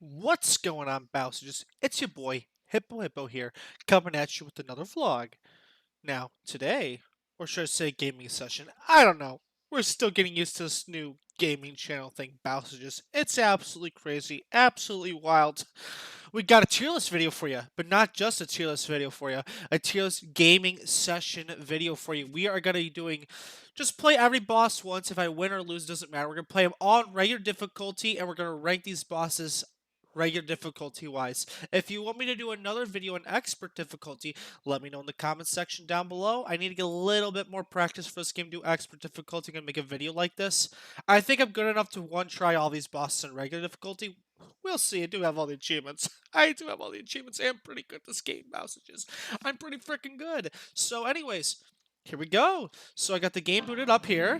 What's going on, Bowsages? It's your boy, Hippo Hippo here, coming at you with another vlog. Now, today, or should I say gaming session, I don't know. We're still getting used to this new gaming channel thing, Bowsages. It's absolutely crazy, absolutely wild. We got a tier list video for you, but not just a tier list video for you, a tier list gaming session video for you. We are going to be doing just play every boss once. If I win or lose, doesn't matter. We're going to play them all on regular difficulty, and we're going to rank these bosses regular difficulty wise. If you want me to do another video on expert difficulty, let me know in the comments section down below. I need to get a little bit more practice for this game to do expert difficulty and make a video like this. I think I'm good enough to one try all these bosses in regular difficulty. We'll see. I do have all the achievements. I do have all the achievements. I'm pretty good at this game, Messages. I'm pretty freaking good. So anyways, here we go. So I got the game booted up here.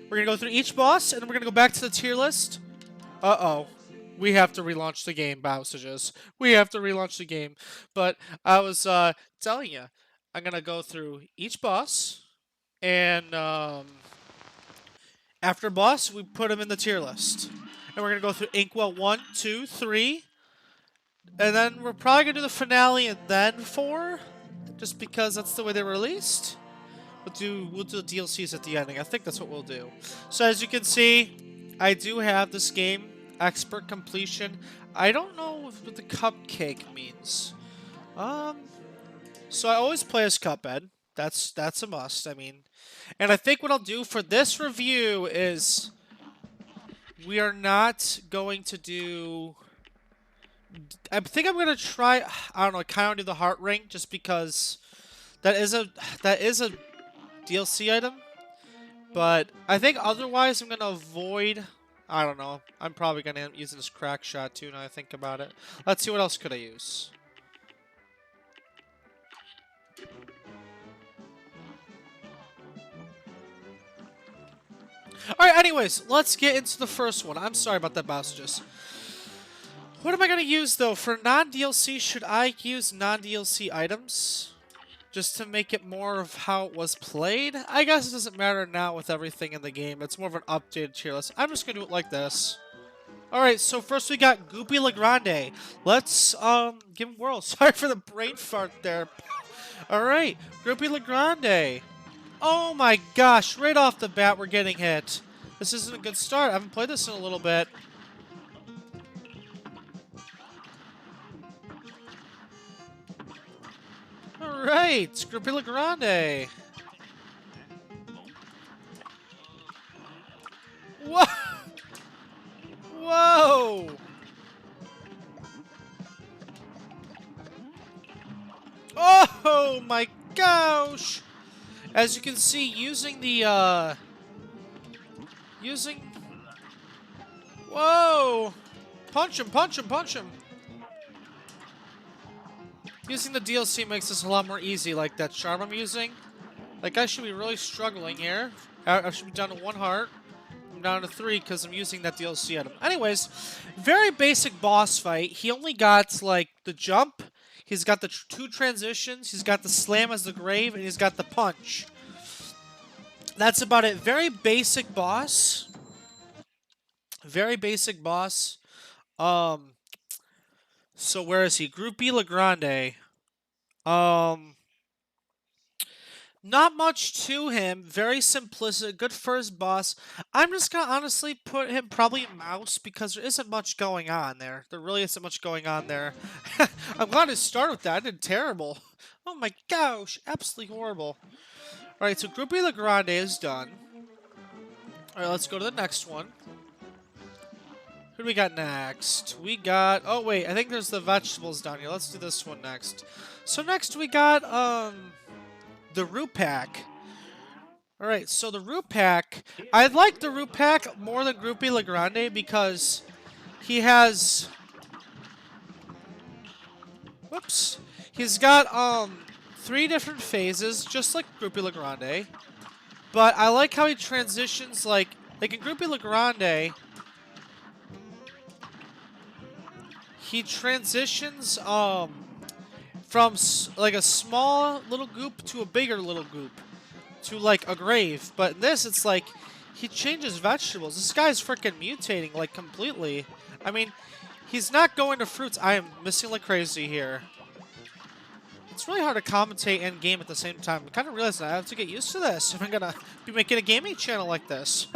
We're going to go through each boss, and then we're going to go back to the tier list. Uh-oh. We have to relaunch the game, Bowsages. We have to relaunch the game. But I was telling you, I'm going to go through each boss, and after boss, we put them in the tier list. And we're going to go through Inkwell 1, 2, 3, and then we're probably going to do the finale and then 4, just because that's the way they were released. We'll do the DLCs at the ending. I think that's what we'll do. So as you can see, I do have this game. Expert completion. I don't know what the cupcake means. So I always play as Cuphead. That's a must. I mean, and I think what I'll do for this review is we are not going to do. I think I'm gonna try. I don't know. Kind of do the heart ring just because that is a DLC item. But I think otherwise I'm gonna avoid. I don't know. I'm probably going to end up using this crack shot too now I think about it. Let's see, what else could I use? Alright, anyways, let's get into the first one. I'm sorry about that, Bowsages. What am I going to use, though? For non-DLC, should I use non-DLC items? Just to make it more of how it was played? I guess it doesn't matter now with everything in the game. It's more of an updated tier list. I'm just going to do it like this. Alright, so first we got Goopy Legrande. Let's, give him whirl. Sorry for the brain fart there. Alright, Goopy Legrande. Oh my gosh, right off the bat we're getting hit. This isn't a good start. I haven't played this in a little bit. Alright, Goopy Legrande. Whoa! Whoa! Oh my gosh! As you can see, using the, Whoa! Punch him, punch him, punch him! Using the DLC makes this a lot more easy, like that charm I'm using. Like, I should be really struggling here. I should be down to 1 heart. I'm down to 3 because I'm using that DLC item. Anyways, very basic boss fight. He only got, like, the jump. He's got the 2 transitions. He's got the slam as the grave, and he's got the punch. That's about it. Very basic boss. Very basic boss. So where is he? Groupie Legrande. Not much to him. Very simplistic. Good first boss. I'm just gonna honestly put him probably in mouse because there isn't much going on there. There really isn't much going on there. I'm glad to start with that. I did terrible. Oh my gosh. Absolutely horrible. Alright, so Groupie Legrande is done. Alright, let's go to the next one. Who do we got next? We got... Oh, wait. I think there's the vegetables down here. Let's do this one next. So next we got, the root pack. Alright, so the root pack... I like the root pack more than Groupie Legrande because he has... Whoops. He's got, 3 different phases, just like Groupie Legrande. But I like how he transitions, like in Groupie Legrande... He transitions from like a small little goop to a bigger little goop to like a grave. But in this, it's like he changes vegetables. This guy's freaking mutating like completely. I mean, He's not going to fruits. I am missing like crazy here. It's really hard to commentate and game at the same time. I'm kind of realizing I have to get used to this if I'm gonna be making a gaming channel like this.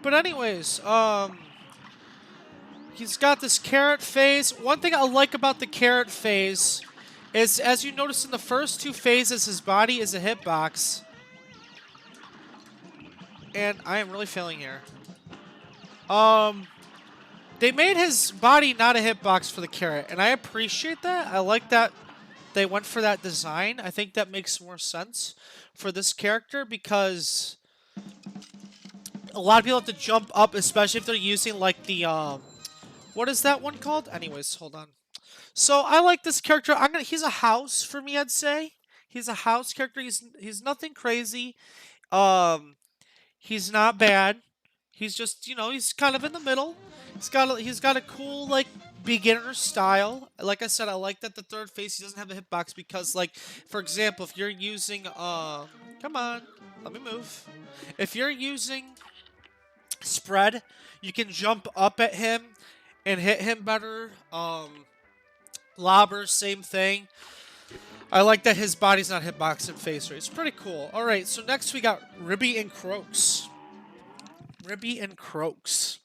But anyways, he's got this carrot phase. One thing I like about the carrot phase is, as you notice in the first two phases, his body is a hitbox. And I am really failing here. They made his body not a hitbox for the carrot, and I appreciate that. I like that they went for that design. I think that makes more sense for this character because a lot of people have to jump up, especially if they're using like the what is that one called? Anyways, hold on. So I like this character. He's a house for me, I'd say. He's a house character. He's nothing crazy. Um he's not bad. He's just, he's kind of in the middle. He's got a cool like beginner style. Like I said, I like that the third phase he doesn't have a hitbox because, like, for example, if you're using come on, let me move. If you're using spread, you can jump up at him and hit him better. Lobbers, same thing. I like that his body's not hitbox and face rate. It's pretty cool. All right, so next we got Ribby and Croaks. Ribby and Croaks.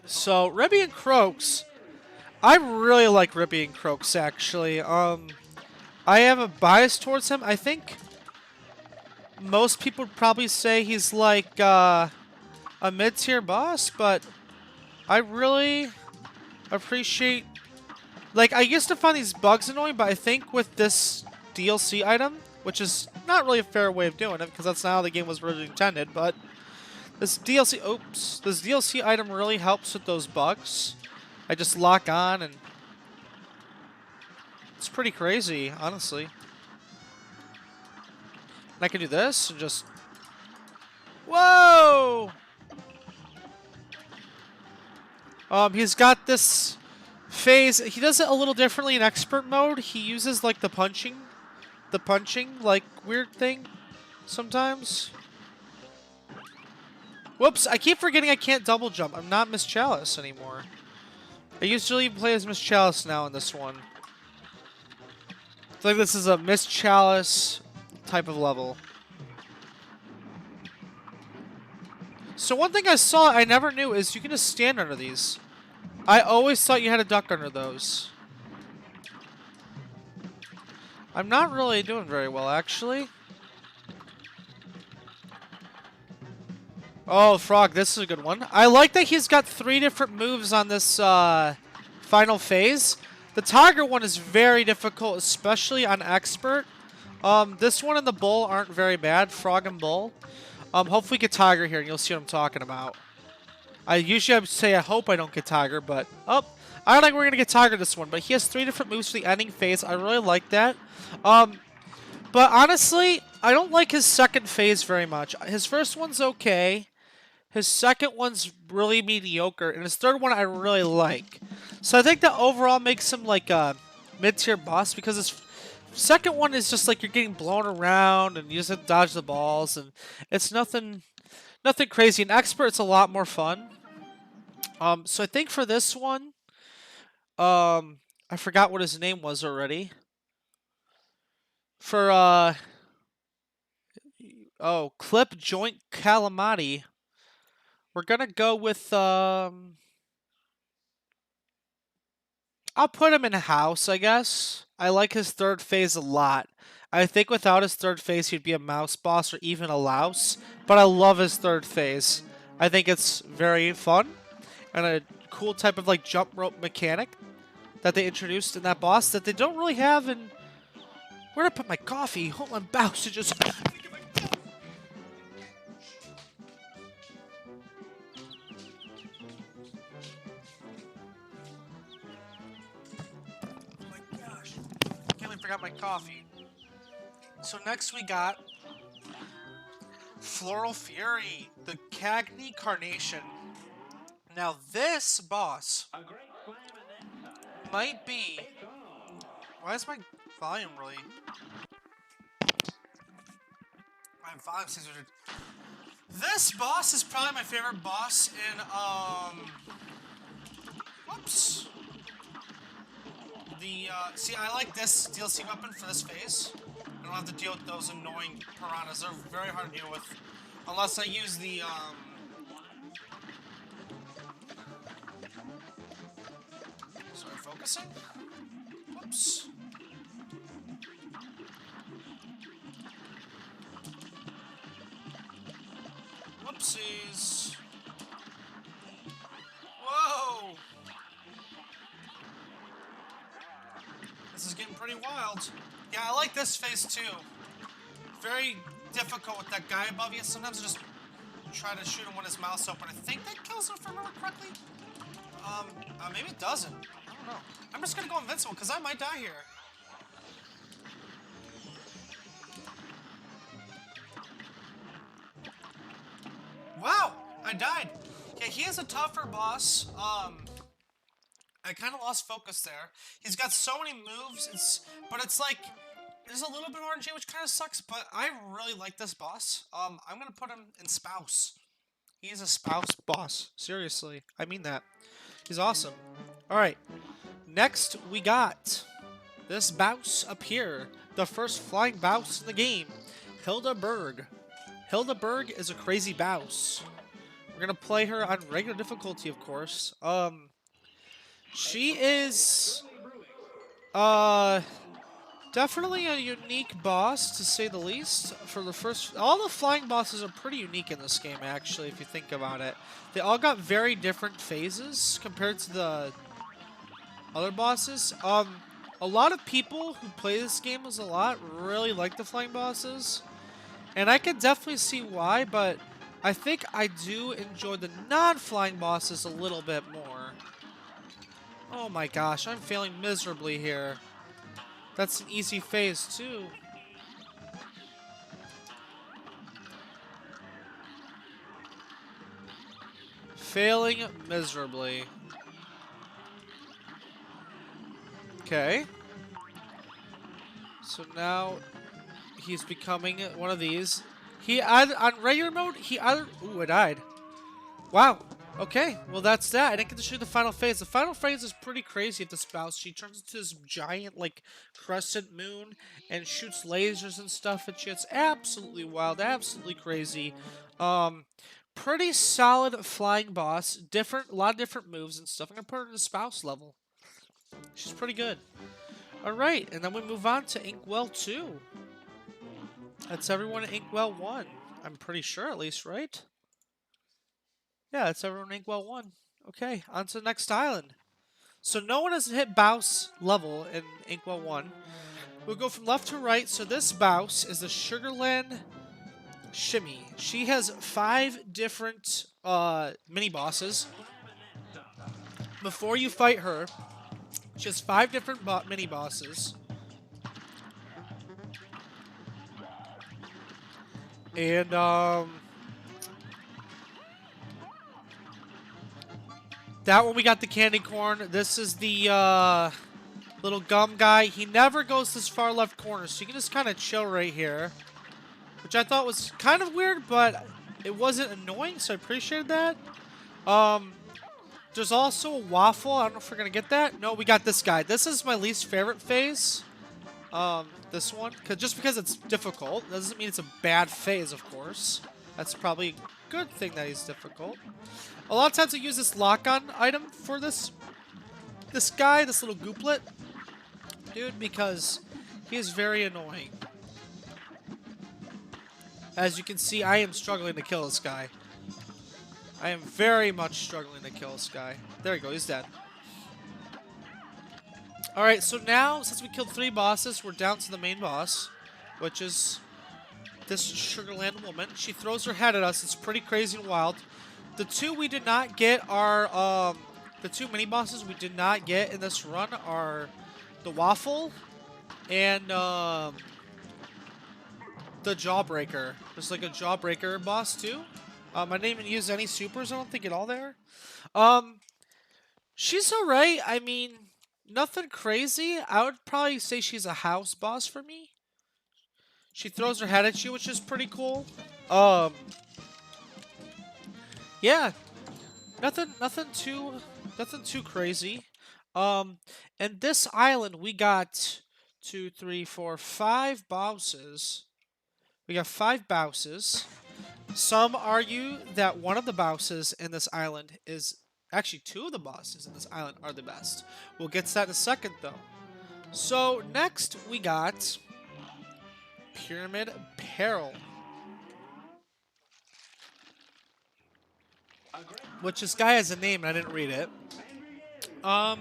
So Ribby and Croaks, I really like Ribby and Croaks actually. I have a bias towards him. I think most people would probably say he's like a mid-tier boss, but I really appreciate. Like, I used to find these bugs annoying, but I think with this DLC item, which is not really a fair way of doing it because that's not how the game was originally intended, but this DLC item really helps with those bugs. I just lock on and it's pretty crazy, honestly. And I can do this and just... Whoa! He's got this phase. He does it a little differently in expert mode. He uses like the punching like weird thing sometimes. Whoops, I keep forgetting I can't double jump. I'm not Miss Chalice anymore. I usually play as Miss Chalice now in this one. I feel like this is a Miss Chalice type of level. So one thing I saw I never knew is you can just stand under these. I always thought you had to duck under those. I'm not really doing very well, actually. Oh, Frog, this is a good one. I like that he's got 3 different moves on this final phase. The Tiger one is very difficult, especially on Expert. This one and the Bull aren't very bad, Frog and Bull. Hopefully we get Tiger here, and you'll see what I'm talking about. I would say I hope I don't get Tiger, but... Oh, I don't think we're going to get Tiger this one, but he has 3 different moves for the ending phase. I really like that. But honestly, I don't like his second phase very much. His first one's okay. His second one's really mediocre, and his third one I really like. So I think that overall makes him like a mid-tier boss, because his second one is just like you're getting blown around, and you just have to dodge the balls, and it's nothing crazy. In Expert, it's a lot more fun. So I think for this one, I forgot what his name was already. For, Clip Joint Calamati. We're gonna go with, I'll put him in a house, I guess. I like his third phase a lot. I think without his third phase, he'd be a mouse boss or even a louse. But I love his third phase. I think it's very fun and a cool type of like jump rope mechanic that they introduced in that boss that they don't really have in... Where'd I put my coffee? Hold on, Bowsages. Forgot my coffee. So next we got Floral Fury, the Cagney Carnation. Now this boss might be... Why is my volume really... My volume seems weird. This boss is probably my favorite boss in see, I like this DLC weapon for this phase. I don't have to deal with those annoying piranhas. They're very hard to deal with. Unless I use the, Sorry, focusing? Whoops. Whoopsies. Whoa! This is getting pretty wild. Yeah, I like this phase too. Very difficult with that guy above you. Sometimes I just try to shoot him when his mouth's open. I think that kills him if I remember correctly. Maybe it doesn't. I don't know. I'm just gonna go invincible because I might die here. Wow! I died. Yeah, he is a tougher boss. I kind of lost focus there. He's got so many moves, but it's like, there's a little bit of RNG, which kind of sucks, but I really like this boss. I'm gonna put him in Spouse. He is a Spouse boss. Seriously. I mean that. He's awesome. Alright. Next, we got this Bouse up here. The first flying Bouse in the game. Hildeberg. Hildeberg is a crazy Bouse. We're gonna play her on regular difficulty, of course. She is definitely a unique boss, to say the least. For the first, all the flying bosses are pretty unique in this game, actually, if you think about it. They all got very different phases compared to the other bosses. A lot of people who play this game a lot really like the flying bosses, and I can definitely see why, but I think I do enjoy the non-flying bosses a little bit more. Oh my gosh, I'm failing miserably here. That's an easy phase, too. Failing miserably. Okay. So now he's becoming one of these. He either, on regular mode, he either... Ooh, I died. Wow. Okay, well that's that. I didn't get to show you the final phase. The final phase is pretty crazy at the Spouse. She turns into this giant, like, crescent moon and shoots lasers and stuff at you. It's absolutely wild, absolutely crazy. Pretty solid flying boss. A lot of different moves and stuff. I'm gonna put her in the Spouse level. She's pretty good. Alright, and then we move on to Inkwell 2. That's everyone in Inkwell 1. I'm pretty sure, at least, right? Yeah, that's everyone in Inkwell 1. Okay, on to the next island. So no one has hit Bouse level in Inkwell 1. We'll go from left to right. So this Bouse is the Sugarland Shimmy. She has 5 different mini-bosses. Before you fight her, she has 5 different mini-bosses. And, that one we got the candy corn. This is the little gum guy. He never goes this far left corner, so you can just kind of chill right here. Which I thought was kind of weird, but it wasn't annoying, so I appreciated that. There's also a waffle. I don't know if we're going to get that. No, we got this guy. This is my least favorite phase. This one. Just because it's difficult. Doesn't mean it's a bad phase, of course. That's probably a good thing that he's difficult. A lot of times I use this lock-on item for this guy, this little gooplet. Dude, because he is very annoying. As you can see, I am struggling to kill this guy. I am very much struggling to kill this guy. There we go, he's dead. Alright, so now, since we killed 3 bosses, we're down to the main boss, which is this Sugarland woman. She throws her head at us. It's pretty crazy and wild. The 2 we did not get are, the 2 mini-bosses we did not get in this run are the Waffle and, the Jawbreaker. There's like a Jawbreaker boss, too. I didn't even use any supers, I don't think, at all there. She's alright. I mean, nothing crazy. I would probably say she's a house boss for me. She throws her head at you, which is pretty cool. Yeah, nothing too crazy. And this island, we got 5 bosses. We got 5 bosses. Some argue that one of the bosses in this island is actually 2 of the bosses in this island are the best. We'll get to that in a second, though. So next we got Pyramid Peril, which this guy has a name and I didn't read it. A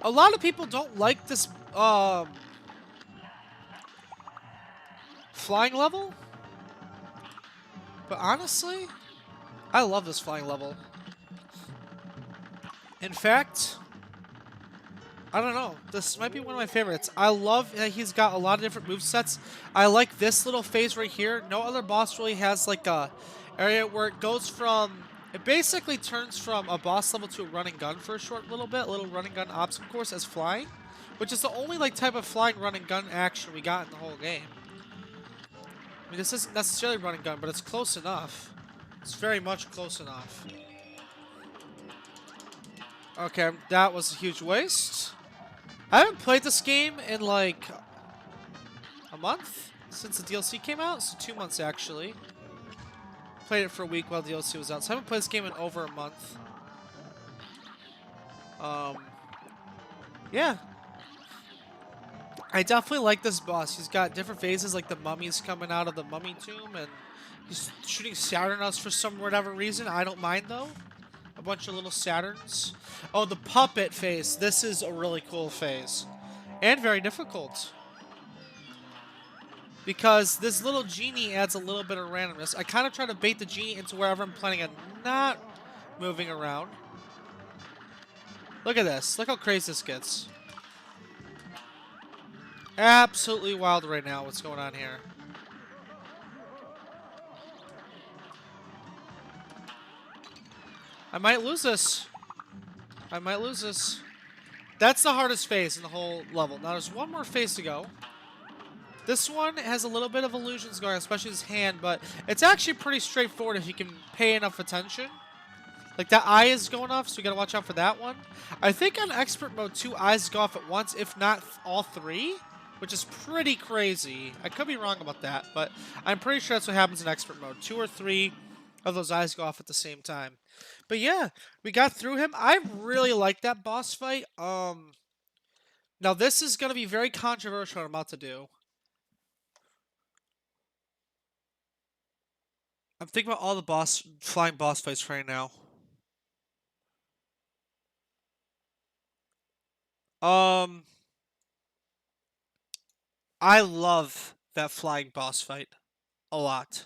lot of people don't like this flying level, but honestly, I love this flying level. In fact, I don't know. This might be one of my favorites. I love that he's got a lot of different movesets. I like this little phase right here. No other boss really has like a area where it goes from... It basically turns from a boss level to a running gun for a short little bit. A little running gun obstacle course as flying. Which is the only like type of flying running gun action we got in the whole game. I mean, this isn't necessarily running gun, but it's close enough. It's very much close enough. Okay, that was a huge waste. I haven't played this game in like a month since the DLC came out, so 2 months actually. Played it for a week while the DLC was out, so I haven't played this game in over a month. Yeah. I definitely like this boss. He's got different phases, like the mummies coming out of the mummy tomb, and he's shooting Saturn at us for some whatever reason. I don't mind though. A bunch of little Saturns. Oh, the puppet phase. This is a really cool phase. And very difficult. Because this little genie adds a little bit of randomness. I kind of try to bait the genie into wherever I'm planning on not moving around. Look at this. Look how crazy this gets. Absolutely wild right now what's going on here. I might lose this. I might lose this. That's the hardest phase in the whole level. Now there's one more phase to go. This one has a little bit of illusions going on, especially his hand, but it's actually pretty straightforward if you can pay enough attention. Like that eye is going off, so you gotta watch out for that one. I think on expert mode, 2 eyes go off at once, if not all 3, which is pretty crazy. I could be wrong about that, but I'm pretty sure that's what happens in expert mode. 2 or 3 of those eyes go off at the same time. But yeah, we got through him. I really like that boss fight. Now this is gonna be very controversial what I'm about to do. I'm thinking about all the flying boss fights right now. I love that flying boss fight a lot.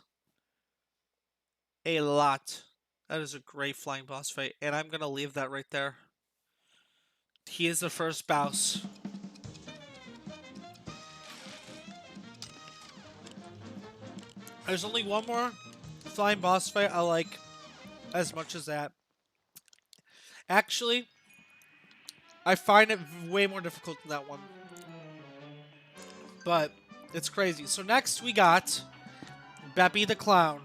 A lot. That is a great flying boss fight, and I'm gonna leave that right there. He is the first boss. There's only one more flying boss fight I like as much as that. Actually, I find it way more difficult than that one. But it's crazy. So next we got Beppy the Clown.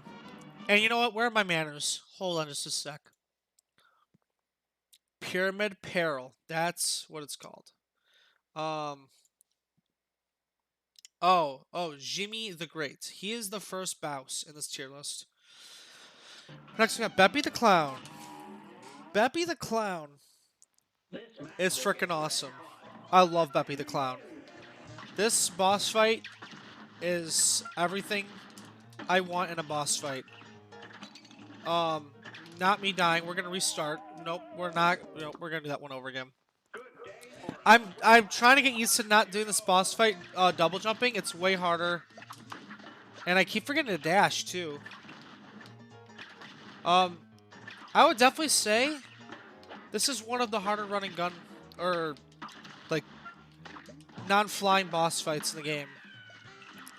And you know what? Where are my manners? Hold on just a sec. Pyramid Peril. That's what it's called. Jimmy the Great. He is the first boss in this tier list. Next we got Beppy the Clown. Beppy the Clown is freaking awesome. I love Beppy the Clown. This boss fight is everything I want in a boss fight. Not me dying. We're gonna restart. Nope, we're not. Nope, we're gonna do that one over again. I'm trying to get used to not doing this boss fight double jumping. It's way harder, and I keep forgetting to dash too. I would definitely say this is one of the harder running gun or like non-flying boss fights in the game,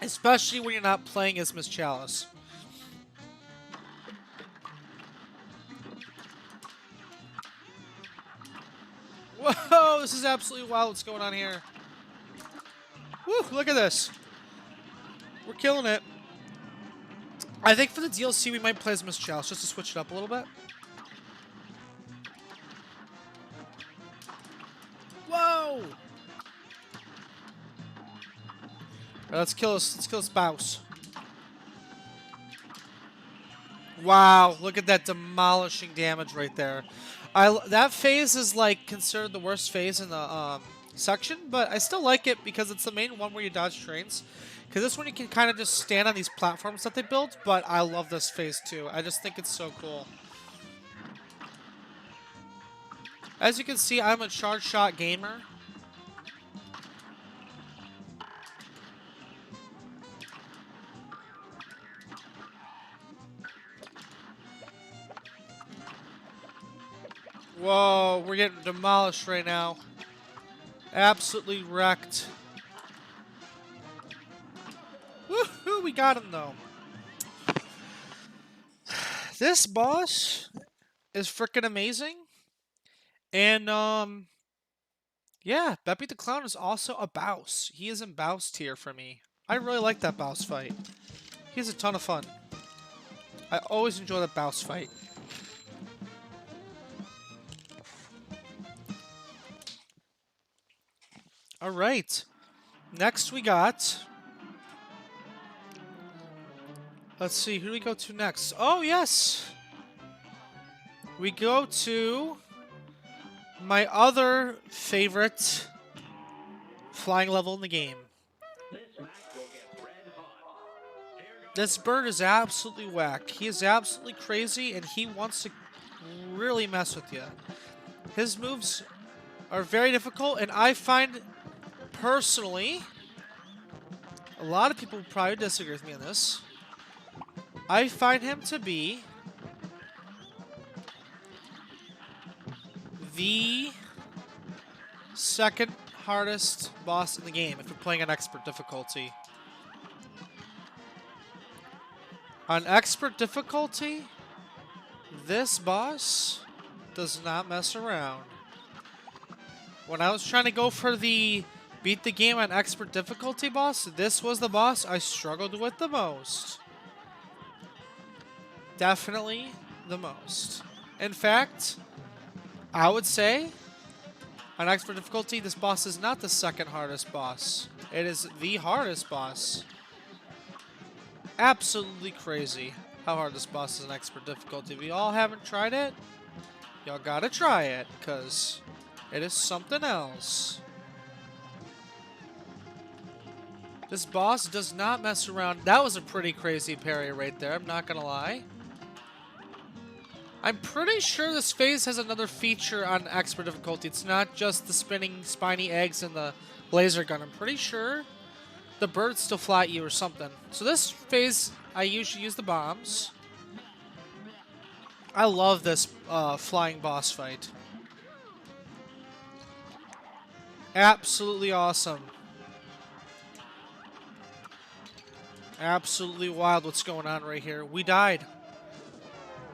especially when you're not playing as Miss Chalice. Whoa, this is absolutely wild what's going on here. Woo, look at this. We're killing it. I think for the DLC we might play as Miss Chalice just to switch it up a little bit. No! Right, let's kill this boss. Wow, look at that demolishing damage right there. That phase is like considered the worst phase in the section, but I still like it because it's the main one where you dodge trains. Because this one you can kind of just stand on these platforms that they built, but I love this phase too. I just think it's so cool. As you can see, I'm a charge shot gamer. Whoa, we're getting demolished right now. Absolutely wrecked. Woohoo, we got him though. This boss is freaking amazing. And, yeah, Beppy the Clown is also a Bouse. He is in Bouse tier for me. I really like that Bouse fight. He's a ton of fun. I always enjoy that Bouse fight. Alright. Next we got... Let's see, who do we go to next? Oh, yes! We go to... my other favorite flying level in the game. This bird is absolutely whack. He is absolutely crazy, and he wants to really mess with you. His moves are very difficult, and I find, personally, a lot of people probably disagree with me on this. I find him to be the second hardest boss in the game if you're playing on expert difficulty. On expert difficulty, this boss does not mess around. When I was trying to go for the beat the game on expert difficulty boss, this was the boss I struggled with the most. Definitely the most. In fact, I would say on expert difficulty, this boss is not the second hardest boss. It is the hardest boss. Absolutely crazy how hard this boss is in expert difficulty. If you all haven't tried it, y'all gotta try it, because it is something else. This boss does not mess around. That was a pretty crazy parry right there, I'm not gonna lie. I'm pretty sure this phase has another feature on expert difficulty. It's not just the spinning spiny eggs and the laser gun. I'm pretty sure the birds still fly at you or something. So this phase, I usually use the bombs. I love this flying boss fight. Absolutely awesome. Absolutely wild what's going on right here. We died.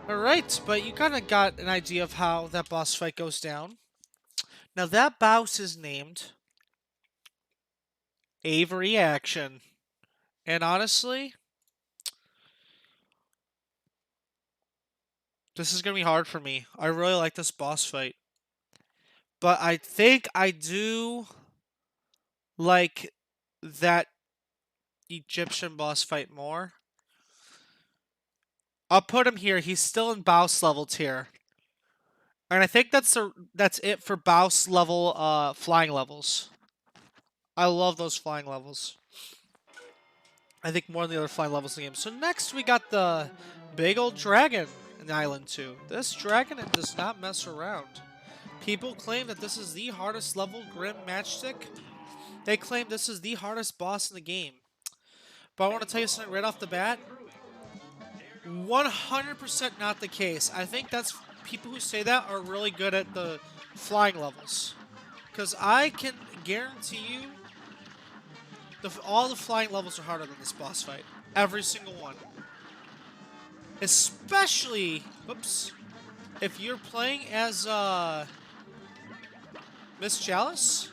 Alright, but you kind of got an idea of how that boss fight goes down. Now that boss is named Avery Action. And honestly, this is going to be hard for me. I really like this boss fight. But I think I do like that Egyptian boss fight more. I'll put him here. He's still in Bouse level tier. And I think that's it for Bouse level flying levels. I love those flying levels. I think more than the other flying levels in the game. So next we got the Bagel Dragon in Island 2. This dragon does not mess around. People claim that this is the hardest level Grim Matchstick. They claim this is the hardest boss in the game. But I want to tell you something right off the bat. 100% not the case. I think that's people who say that are really good at the flying levels. Because I can guarantee you all the flying levels are harder than this boss fight. Every single one. Especially, whoops, if you're playing as Miss Chalice.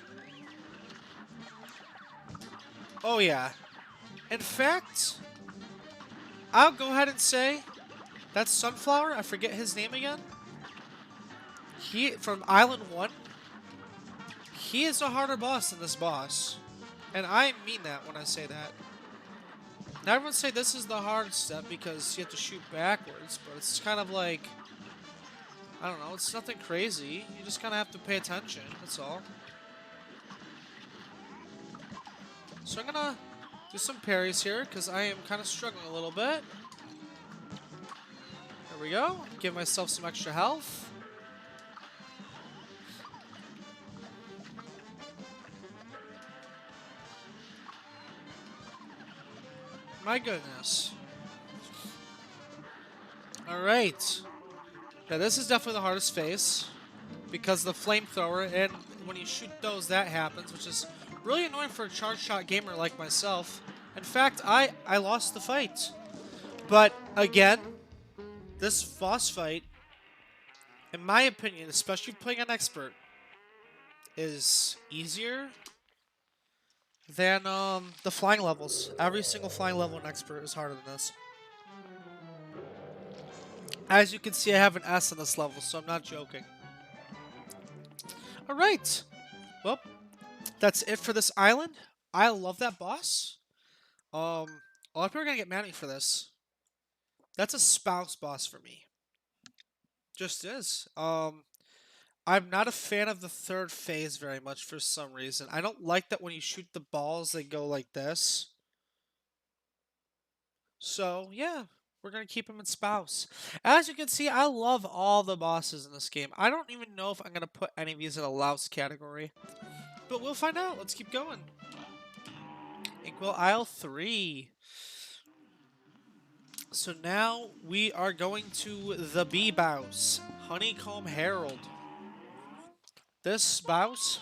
Oh yeah. In fact, I'll go ahead and say that's Sunflower. I forget his name again. He from Island 1. he is a harder boss than this boss. And I mean that when I say that. Now everyone say this is the hard step because you have to shoot backwards, but it's kind of like, I don't know, it's nothing crazy. You just kind of have to pay attention, that's all. So I'm gonna do some parries here because I am kind of struggling a little bit. There we go. Give myself some extra health. My goodness. Alright. Now this is definitely the hardest phase because the flamethrower, and when you shoot those that happens, which is really annoying for a charge shot gamer like myself. In fact, I lost the fight. But again, this boss fight, in my opinion, especially playing on expert, is easier than the flying levels. Every single flying level in expert is harder than this. As you can see, I have an S on this level, so I'm not joking. Alright. Well, that's it for this island. I love that boss. A lot of people are gonna get mad at me for this. That's a spouse boss for me. Just is. I'm not a fan of the third phase very much for some reason. I don't like that when you shoot the balls, they go like this. So, yeah, we're going to keep him in spouse. As you can see, I love all the bosses in this game. I don't even know if I'm going to put any of these in a louse category. But we'll find out. Let's keep going. Inkwell Isle 3. So now we are going to the B boss, Honeycomb Herald. This boss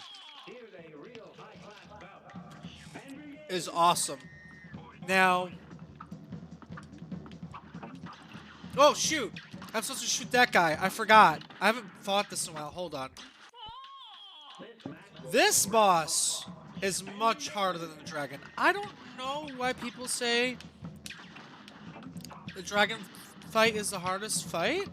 is awesome. Now, oh shoot! I'm supposed to shoot that guy. I forgot. I haven't fought this in a while. Hold on. This boss is much harder than the dragon. I don't know why people say the dragon fight is the hardest fight.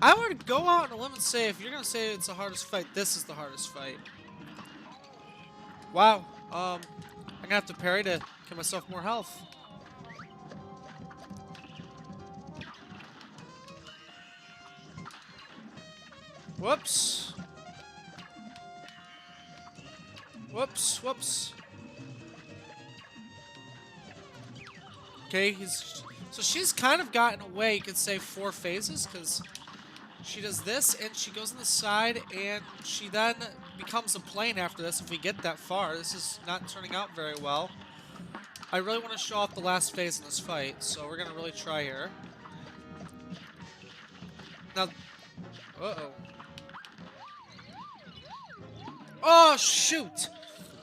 I would go out on a limb and say if you're gonna say it's the hardest fight, this is the hardest fight. Wow. I'm gonna have to parry to give myself more health. Whoops. Whoops, whoops. Okay, so she's kind of gotten away, you could say 4 phases, because she does this, and she goes on the side, and she then becomes a plane after this if we get that far. This is not turning out very well. I really want to show off the last phase in this fight, so we're going to really try here. Now, uh-oh. Oh, shoot!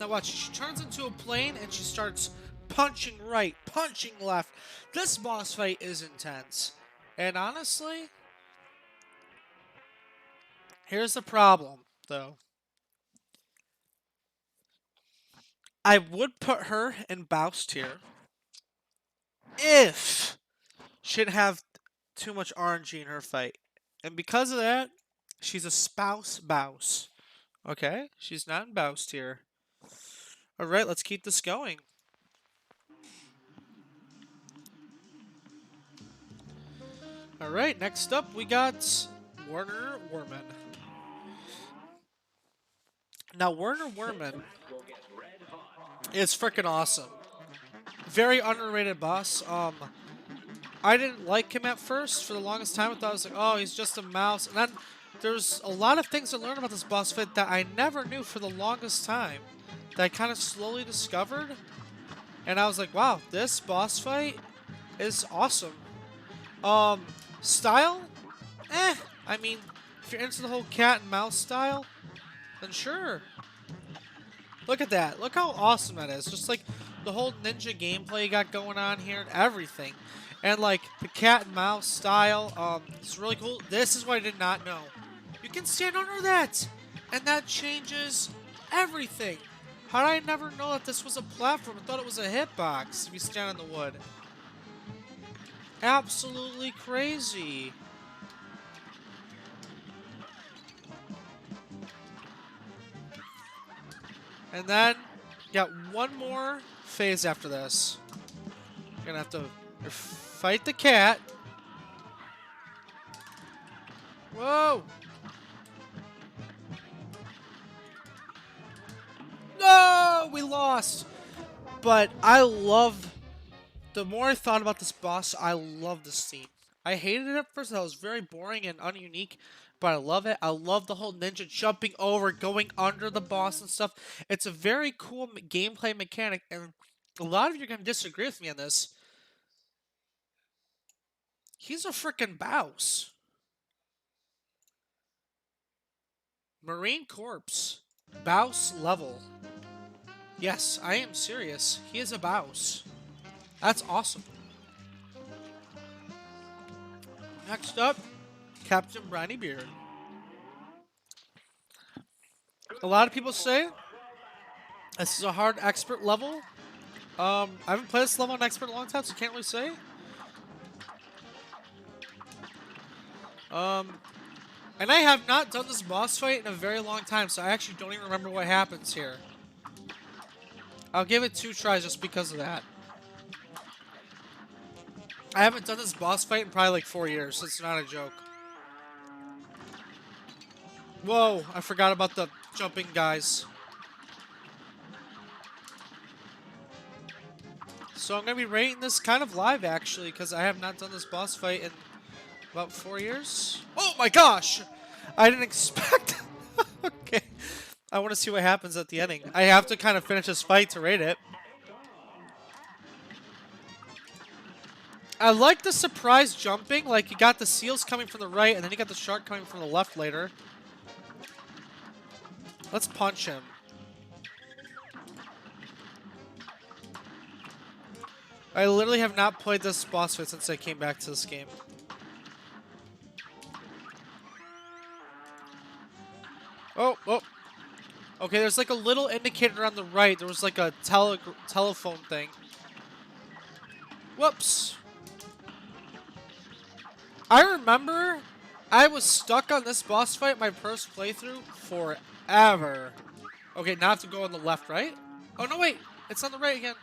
Now watch, she turns into a plane, and she starts punching right, punching left. This boss fight is intense. And honestly, here's the problem, though. I would put her in Bouse tier if she didn't have too much RNG in her fight. And because of that, she's a spouse Bouse. Okay? She's not in Bouse tier. Alright, let's keep this going. Alright, next up we got Worman. Now, Worman is freaking awesome. Very underrated boss. I didn't like him at first. For the longest time, I thought I was like, oh, he's just a mouse. And then there's a lot of things I learned about this boss fight that I never knew for the longest time. That I kind of slowly discovered. And I was like, wow, this boss fight is awesome. Style? I mean, if you're into the whole cat and mouse style, then sure. Look at that. Look how awesome that is. Just like the whole ninja gameplay you got going on here and everything. And like the cat and mouse style, it's really cool. This is what I did not know. You can stand under that! And that changes everything. How did I never know that this was a platform? I thought it was a hitbox if you stand on the wood. Absolutely crazy. And then, got one more phase after this. You're gonna have to fight the cat. Whoa! No! We lost! But I love... The more I thought about this boss, I love this scene. I hated it at first. That was very boring and ununique, but I love it. I love the whole ninja jumping over, going under the boss and stuff. It's a very cool gameplay mechanic, and a lot of you are going to disagree with me on this. He's a freaking bouse. Marine Corpse. Bouse level. Yes, I am serious. He is a bouse. That's awesome. Next up, Captain Brownie Beard. A lot of people say this is a hard expert level. I haven't played this level on expert in a long time, so I can't really say. And I have not done this boss fight in a very long time, so I actually don't even remember what happens here. I'll give it 2 tries just because of that. I haven't done this boss fight in probably like 4 years, so it's not a joke. Whoa, I forgot about the jumping guys. So I'm going to be rating this kind of live, actually, because I have not done this boss fight in about 4 years. Oh my gosh! I didn't expect... Okay. I want to see what happens at the ending. I have to kind of finish this fight to rate it. I like the surprise jumping. Like, you got the seals coming from the right, and then you got the shark coming from the left later. Let's punch him. I literally have not played this boss fight since I came back to this game. Oh, oh. Okay, there's like a little indicator on the right. There was like a telephone thing. Whoops. I remember I was stuck on this boss fight my first playthrough forever. Okay, now I have to go on the left, right? Oh, no, wait. It's on the right again.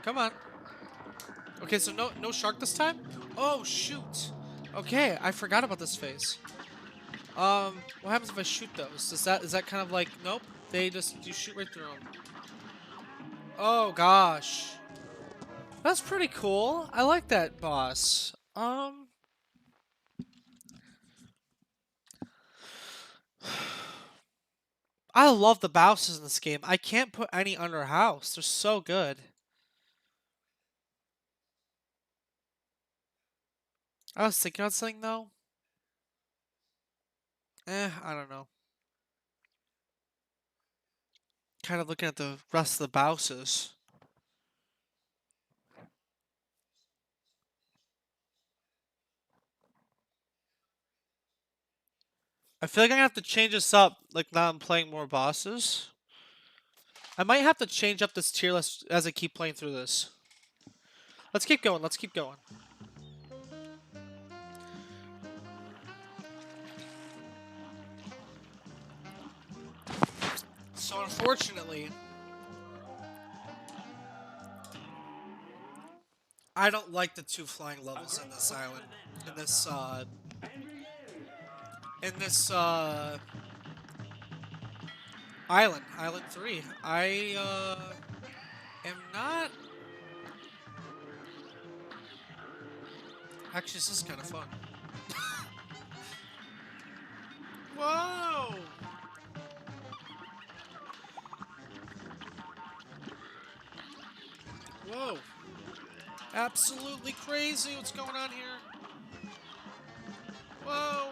Come on. Okay, so no shark this time? Oh, shoot. Okay, I forgot about this phase. What happens if I shoot those? Is that kind of like, nope, you shoot right through them. Oh gosh. That's pretty cool. I like that boss. I love the bosses in this game. I can't put any under house. They're so good. I was thinking about something though. I don't know. Kind of looking at the rest of the bosses. I feel like I'm gonna have to change this up, like now I'm playing more bosses. I might have to change up this tier list as I keep playing through this. Let's keep going, let's keep going. So unfortunately, I don't like the 2 flying levels in this island. Island 3. I am not... Actually, this is kind of fun. Whoa! Whoa! Absolutely crazy what's going on here. Whoa!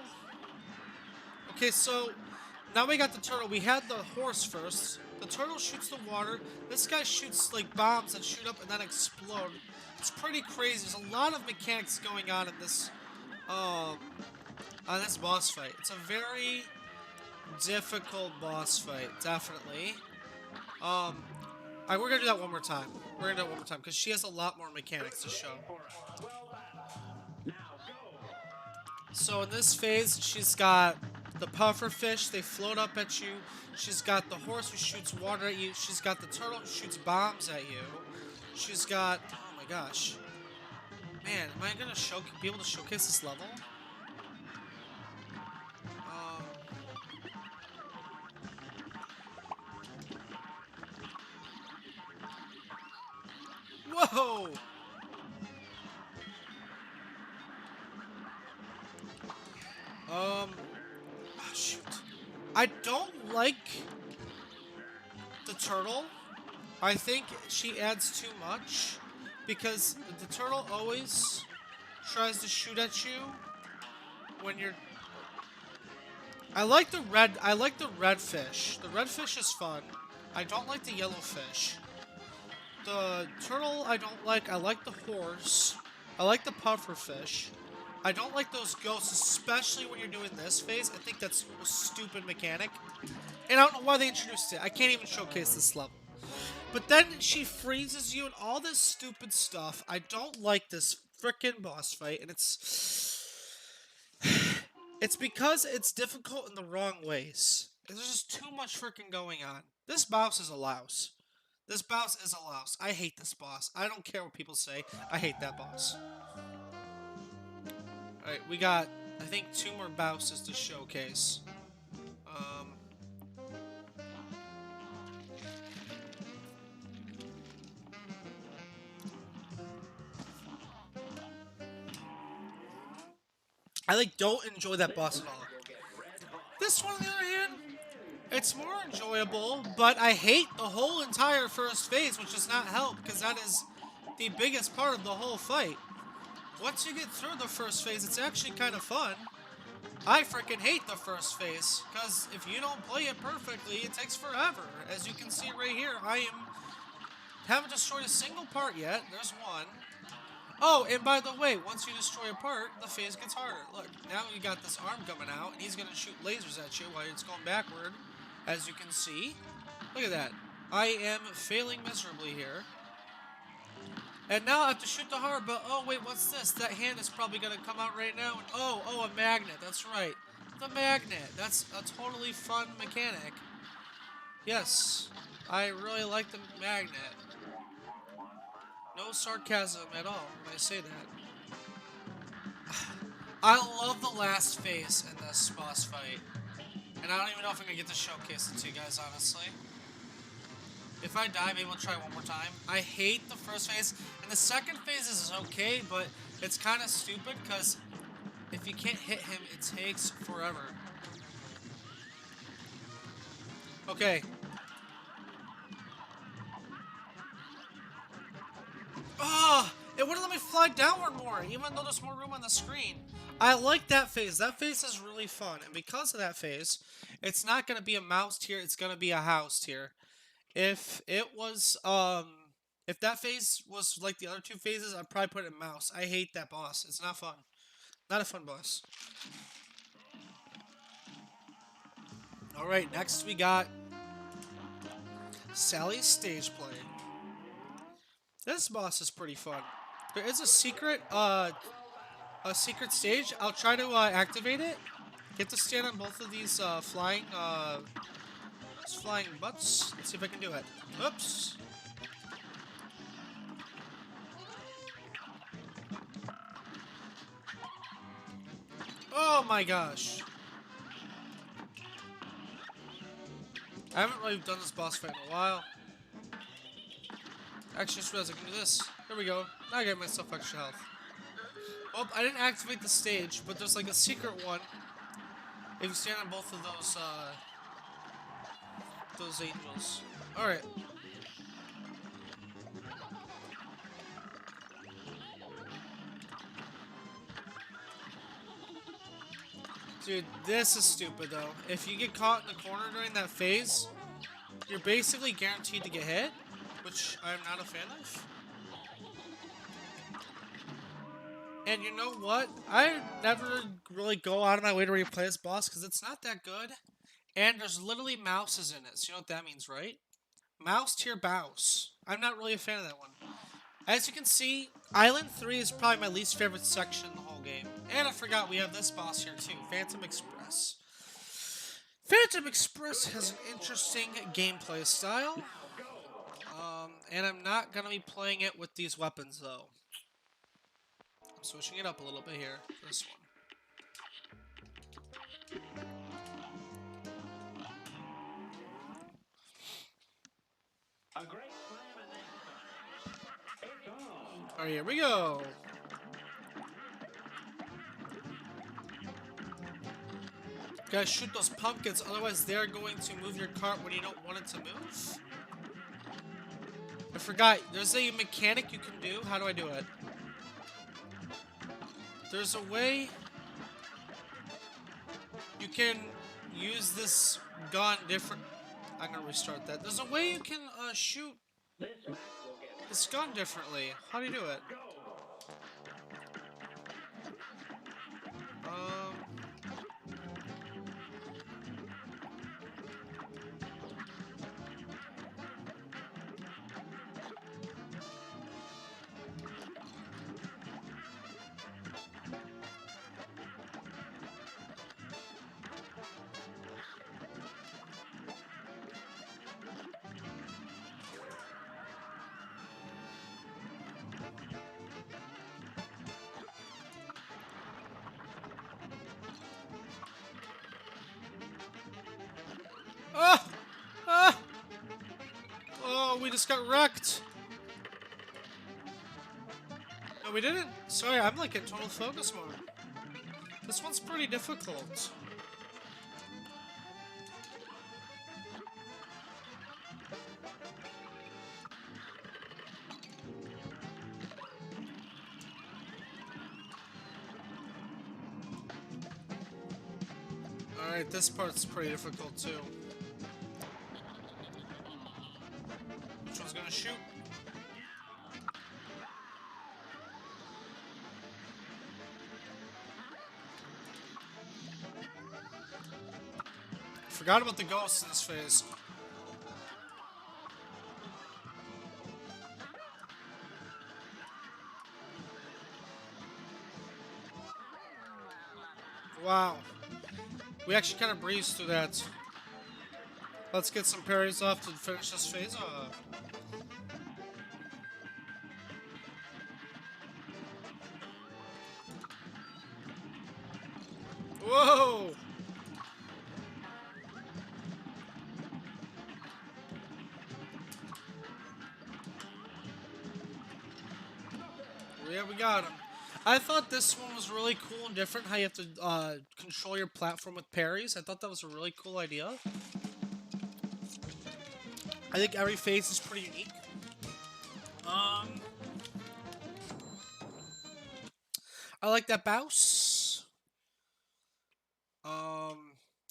Okay, so now we got the turtle. We had the horse first. The turtle shoots the water. This guy shoots like bombs that shoot up and then explode. It's pretty crazy. There's a lot of mechanics going on in this boss fight. It's a very difficult boss fight, definitely. We're gonna do that one more time. We're gonna do it one more time because she has a lot more mechanics to show. So in this phase, she's got the puffer fish, they float up at you. She's got the horse who shoots water at you. She's got the turtle who shoots bombs at you. She's got, oh my gosh. Man, am I gonna be able to showcase this level? Um, Whoa! Oh, shoot. I don't like the turtle. I think she adds too much because the turtle always tries to shoot at you when you're. I like the red. I like the red fish. The red fish is fun. I don't like the yellow fish. The turtle I don't like. I like the horse. I like the puffer fish. I don't like those ghosts, especially when you're doing this phase. I think that's a stupid mechanic. And I don't know why they introduced it. I can't even showcase this level. But then she freezes you and all this stupid stuff. I don't like this frickin' boss fight, and it's because it's difficult in the wrong ways. There's just too much frickin' going on. This boss is a louse. This boss is a louse. I hate this boss. I don't care what people say. I hate that boss. Alright, we got, I think, 2 more bosses to showcase. I don't enjoy that boss at all. This one, on the other hand, it's more enjoyable, but I hate the whole entire first phase, which does not help, because that is the biggest part of the whole fight. Once you get through the first phase, it's actually kind of fun. I freaking hate the first phase, because if you don't play it perfectly, it takes forever. As you can see right here, haven't destroyed a single part yet. There's one. Oh, and by the way, once you destroy a part, the phase gets harder. Look, now you got this arm coming out, and he's going to shoot lasers at you while it's going backward, as you can see. Look at that. I am failing miserably here. And now I have to shoot the heart, but oh wait, what's this? That hand is probably going to come out right now. And, oh, a magnet. That's right. The magnet. That's a totally fun mechanic. Yes, I really like the magnet. No sarcasm at all when I say that. I love the last phase in this boss fight. And I don't even know if I'm going to get to showcase it to you guys, honestly. If I die, maybe we'll try one more time. I hate the first phase. And the second phase is okay, but it's kind of stupid because if you can't hit him, it takes forever. Okay. Ah! It wouldn't let me fly downward more, even though there's more room on the screen. I like that phase. That phase is really fun. And because of that phase, it's not going to be a mouse tier, it's going to be a house tier. If that phase was like the other 2 phases, I'd probably put it in mouse. I hate that boss. It's not fun. Not a fun boss. Alright, next we got Sally's stage play. This boss is pretty fun. There is a secret stage. I'll try to activate it. Get to stand on both of these flying butts. Let's see if I can do it. Oops. Oh my gosh. I haven't really done this boss fight in a while. Actually, just realized I can do this. There we go. Now I get myself extra health. Oh, I didn't activate the stage, but there's like a secret one. If you stand on both of those angels. Alright. Dude, this is stupid though. If you get caught in the corner during that phase, you're basically guaranteed to get hit, which I'm not a fan of. And you know what? I never really go out of my way to replay this boss because it's not that good. And there's literally mouses in it, so you know what that means, right? Mouse tier boss. I'm not really a fan of that one. As you can see, Island 3 is probably my least favorite section in the whole game. And I forgot we have this boss here too, Phantom Express. Phantom Express has an interesting gameplay style. And I'm not going to be playing it with these weapons though. I'm switching it up a little bit here for this one. Alright, here we go. Gotta shoot those pumpkins, otherwise they're going to move your cart when you don't want it to move. I forgot, there's a mechanic you can do. How do I do it? There's a way you can use this gun different. I'm gonna restart that. There's a way you can shoot this gun differently. How do you do it? Ah! Ah! Oh, we just got wrecked. No, we didn't. Sorry, I'm like in total focus mode. This one's pretty difficult. Alright, this part's pretty difficult too. Which one's gonna shoot? Forgot about the ghosts in this phase. Wow. We actually kind of breezed through that. Let's get some parries off to finish this phase off. Whoa! Yeah, we got him. I thought this one was really cool and different, how you have to control your platform with parries. I thought that was a really cool idea. I think every phase is pretty unique. I like that Bouse.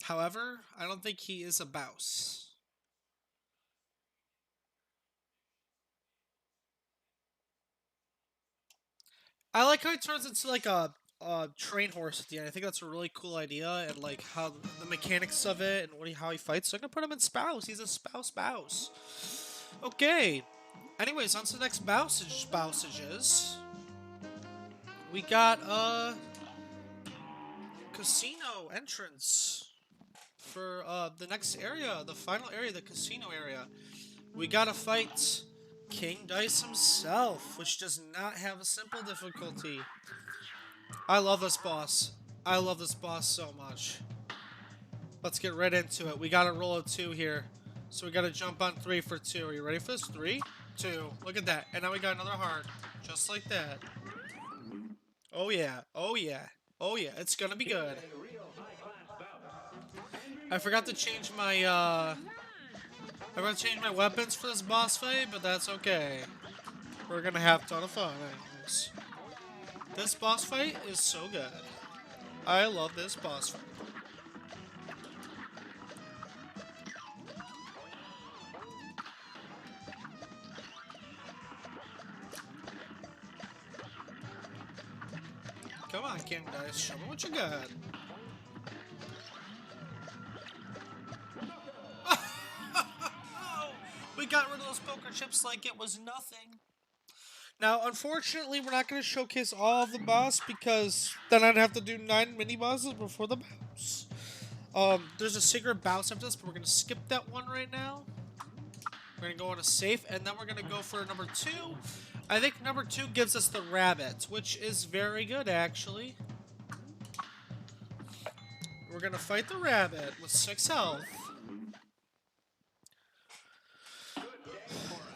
However, I don't think he is a Bouse. I like how he turns into like a train horse at the end. I think that's a really cool idea, and like how the mechanics of it and how he fights. So I'm gonna put him in Spouse. He's a Spouse. Okay. Anyways, on to the next Bowsages. We got casino entrance for the next area, the final area, the casino area. We gotta fight King Dice himself, which does not have a simple difficulty. I love this boss. I love this boss so much. Let's get right into it. We gotta roll a 2 here. So we gotta jump on 3 for 2. Are you ready for this? 3, 2. Look at that. And now we got another heart. Just like that. Oh yeah. Oh yeah. Oh yeah. It's gonna be good. I forgot to change my I'm gonna change my weapons for this boss fight, but that's okay. We're gonna have a ton of fun anyways. This boss fight is so good. I love this boss fight. Come on, King Dice, show me what you got. We got rid of those poker chips like it was nothing. Now, unfortunately, we're not going to showcase all of the boss because then I'd have to do 9 mini bosses before the boss. There's a secret boss after this, but we're going to skip that one right now. We're going to go on a safe, and then we're going to go for number 2. I think number 2 gives us the rabbit, which is very good, actually. We're going to fight the rabbit with 6 health.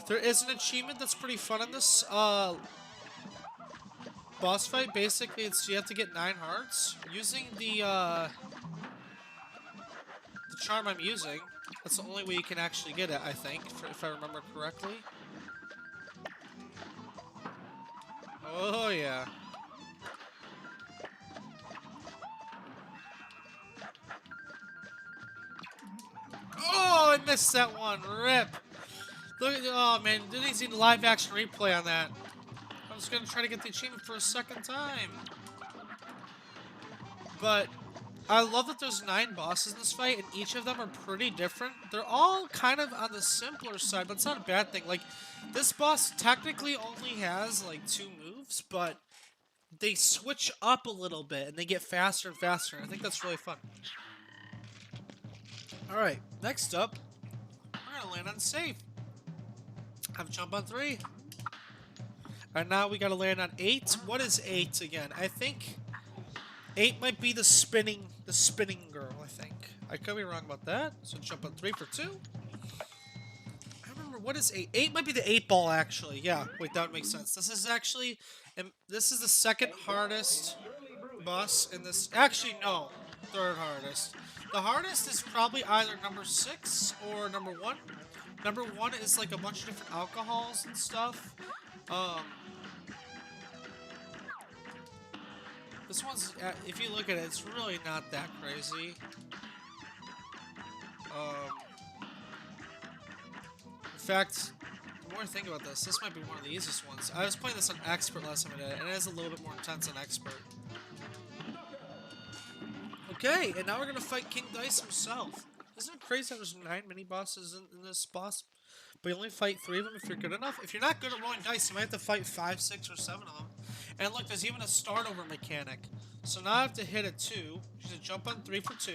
There is an achievement that's pretty fun in this boss fight. Basically, it's you have to get 9 hearts using the charm I'm using. That's the only way you can actually get it, I think, if I remember correctly. Oh yeah. Oh, I missed that one. Rip. Look at, oh man, didn't even see the live action replay on that. I was gonna try to get the achievement for a second time. But I love that there's 9 bosses in this fight, and each of them are pretty different. They're all kind of on the simpler side, but it's not a bad thing. Like, this boss technically only has, like, 2 moves, but they switch up a little bit, and they get faster and faster. I think that's really fun. Alright, next up, we're gonna land on safe. Have jump on 3. And now we gotta land on 8. What is 8 again? I think 8 might be the spinning girl, I think. I could be wrong about that. So jump on 3 for 2. I remember, what is 8? 8 might be the 8 ball, actually. Yeah, wait, that would make sense. This is actually, this is the second hardest boss in this. Actually, no, third hardest. The hardest is probably either number 6 or number 1. Number 1 is like a bunch of different alcohols and stuff. This one's, if you look at it, it's really not that crazy. In fact, the more I think about this, this might be one of the easiest ones. I was playing this on Expert last time I did it, and it is a little bit more intense on Expert. Okay, and now we're gonna fight King Dice himself. Isn't it crazy that there's 9 mini bosses in this boss? But you only fight 3 of them if you're good enough. If you're not good at rolling dice, you might have to fight 5, 6, or 7 of them. And look, there's even a start over mechanic. So now I have to hit a 2. Just jump on 3 for 2.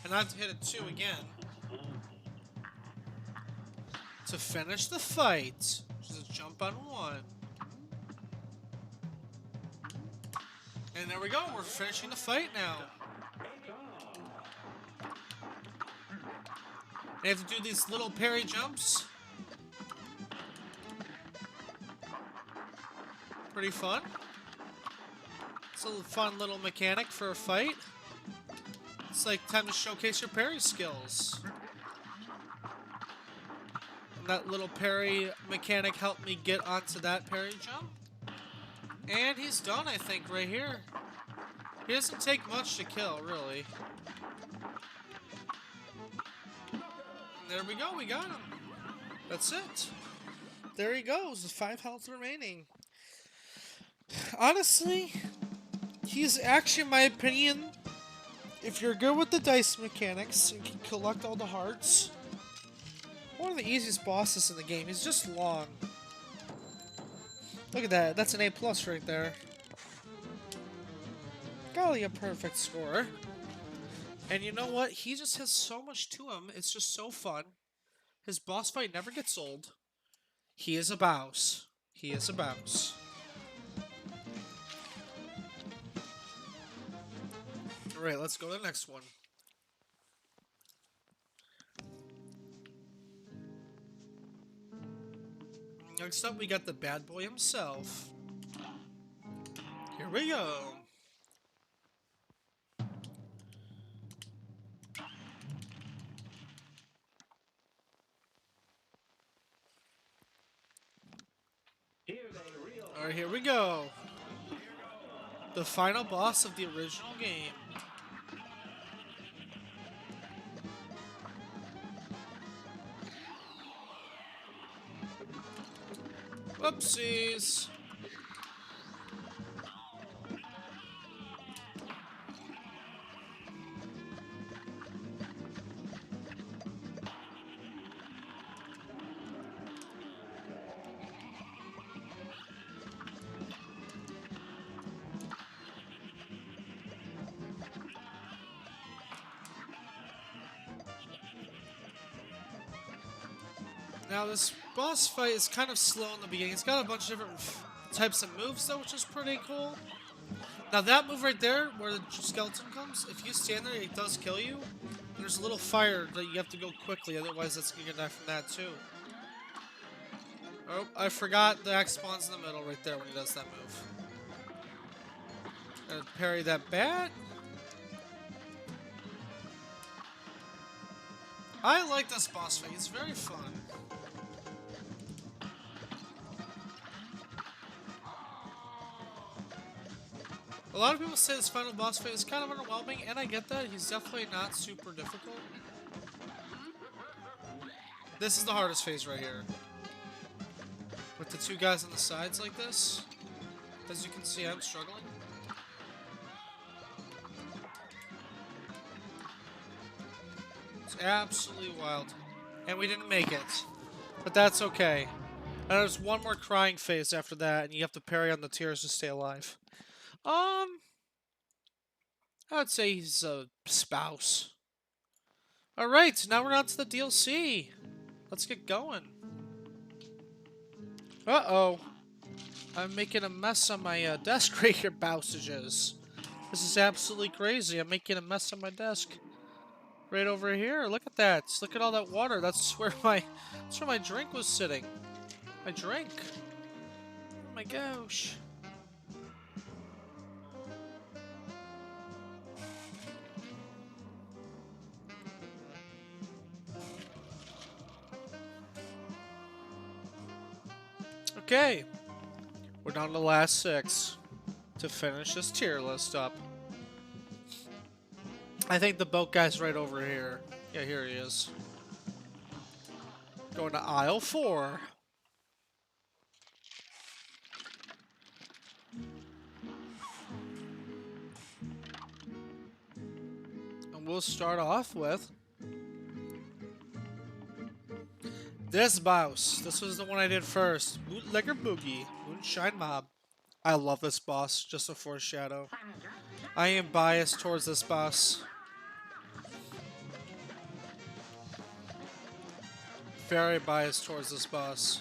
And I have to hit a 2 again. To finish the fight. Just jump on 1. And there we go, we're finishing the fight now. And you have to do these little parry jumps. Pretty fun. It's a fun little mechanic for a fight. It's like time to showcase your parry skills. And that little parry mechanic helped me get onto that parry jump. And he's done, I think, right here. He doesn't take much to kill, really. And there we go, we got him. That's it. There he goes, with 5 health remaining. Honestly, he's actually, in my opinion, if you're good with the dice mechanics and can collect all the hearts, one of the easiest bosses in the game. He's just long. Look at that, that's an A+ right there. Golly, a perfect score. And you know what? He just has so much to him. It's just so fun. His boss fight never gets old. He is a bouse. He is a bouse. Alright, let's go to the next one. Next up, we got the bad boy himself. Here we go. Alright, here we go. The final boss of the original game. Whoopsies. Now this boss fight is kind of slow in the beginning. It's got a bunch of different types of moves though, which is pretty cool. Now that move right there, where the skeleton comes, if you stand there, it does kill you. And there's a little fire that you have to go quickly, otherwise that's gonna die from that too. Oh, I forgot the X spawns in the middle right there when he does that move. Gonna parry that bat. I like this boss fight, it's very fun. A lot of people say this final boss fight is kind of underwhelming, and I get that. He's definitely not super difficult. This is the hardest phase right here. With the two guys on the sides like this. As you can see, I'm struggling. It's absolutely wild. And we didn't make it. But that's okay. And there's one more crying phase after that, and you have to parry on the tears to stay alive. I'd say he's a spouse. Alright, now we're on to the DLC. Let's get going. Uh-oh. I'm making a mess on my desk right here, Bowsages. This is absolutely crazy. I'm making a mess on my desk. Right over here. Look at that. Look at all that water. That's where my drink was sitting. My drink. Oh my gosh. Okay, we're down to the last 6 to finish this tier list up. I think the boat guy's right over here. Yeah, here he is. Going to aisle 4. And we'll start off with this boss. This was the one I did first. Bootlegger Boogie. Moonshine Mob. I love this boss, just a foreshadow. I am biased towards this boss. Very biased towards this boss.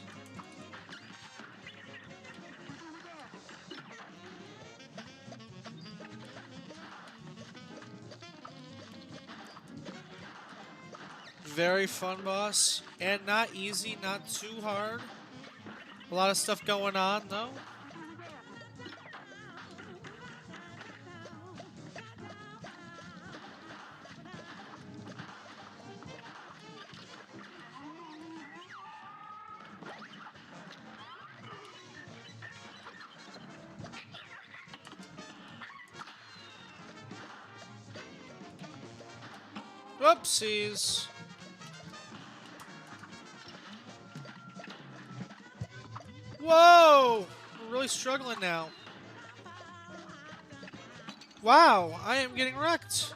Very fun boss, and not easy, not too hard. A lot of stuff going on, though. Whoopsies. Whoa! We're really struggling now. Wow, I am getting wrecked.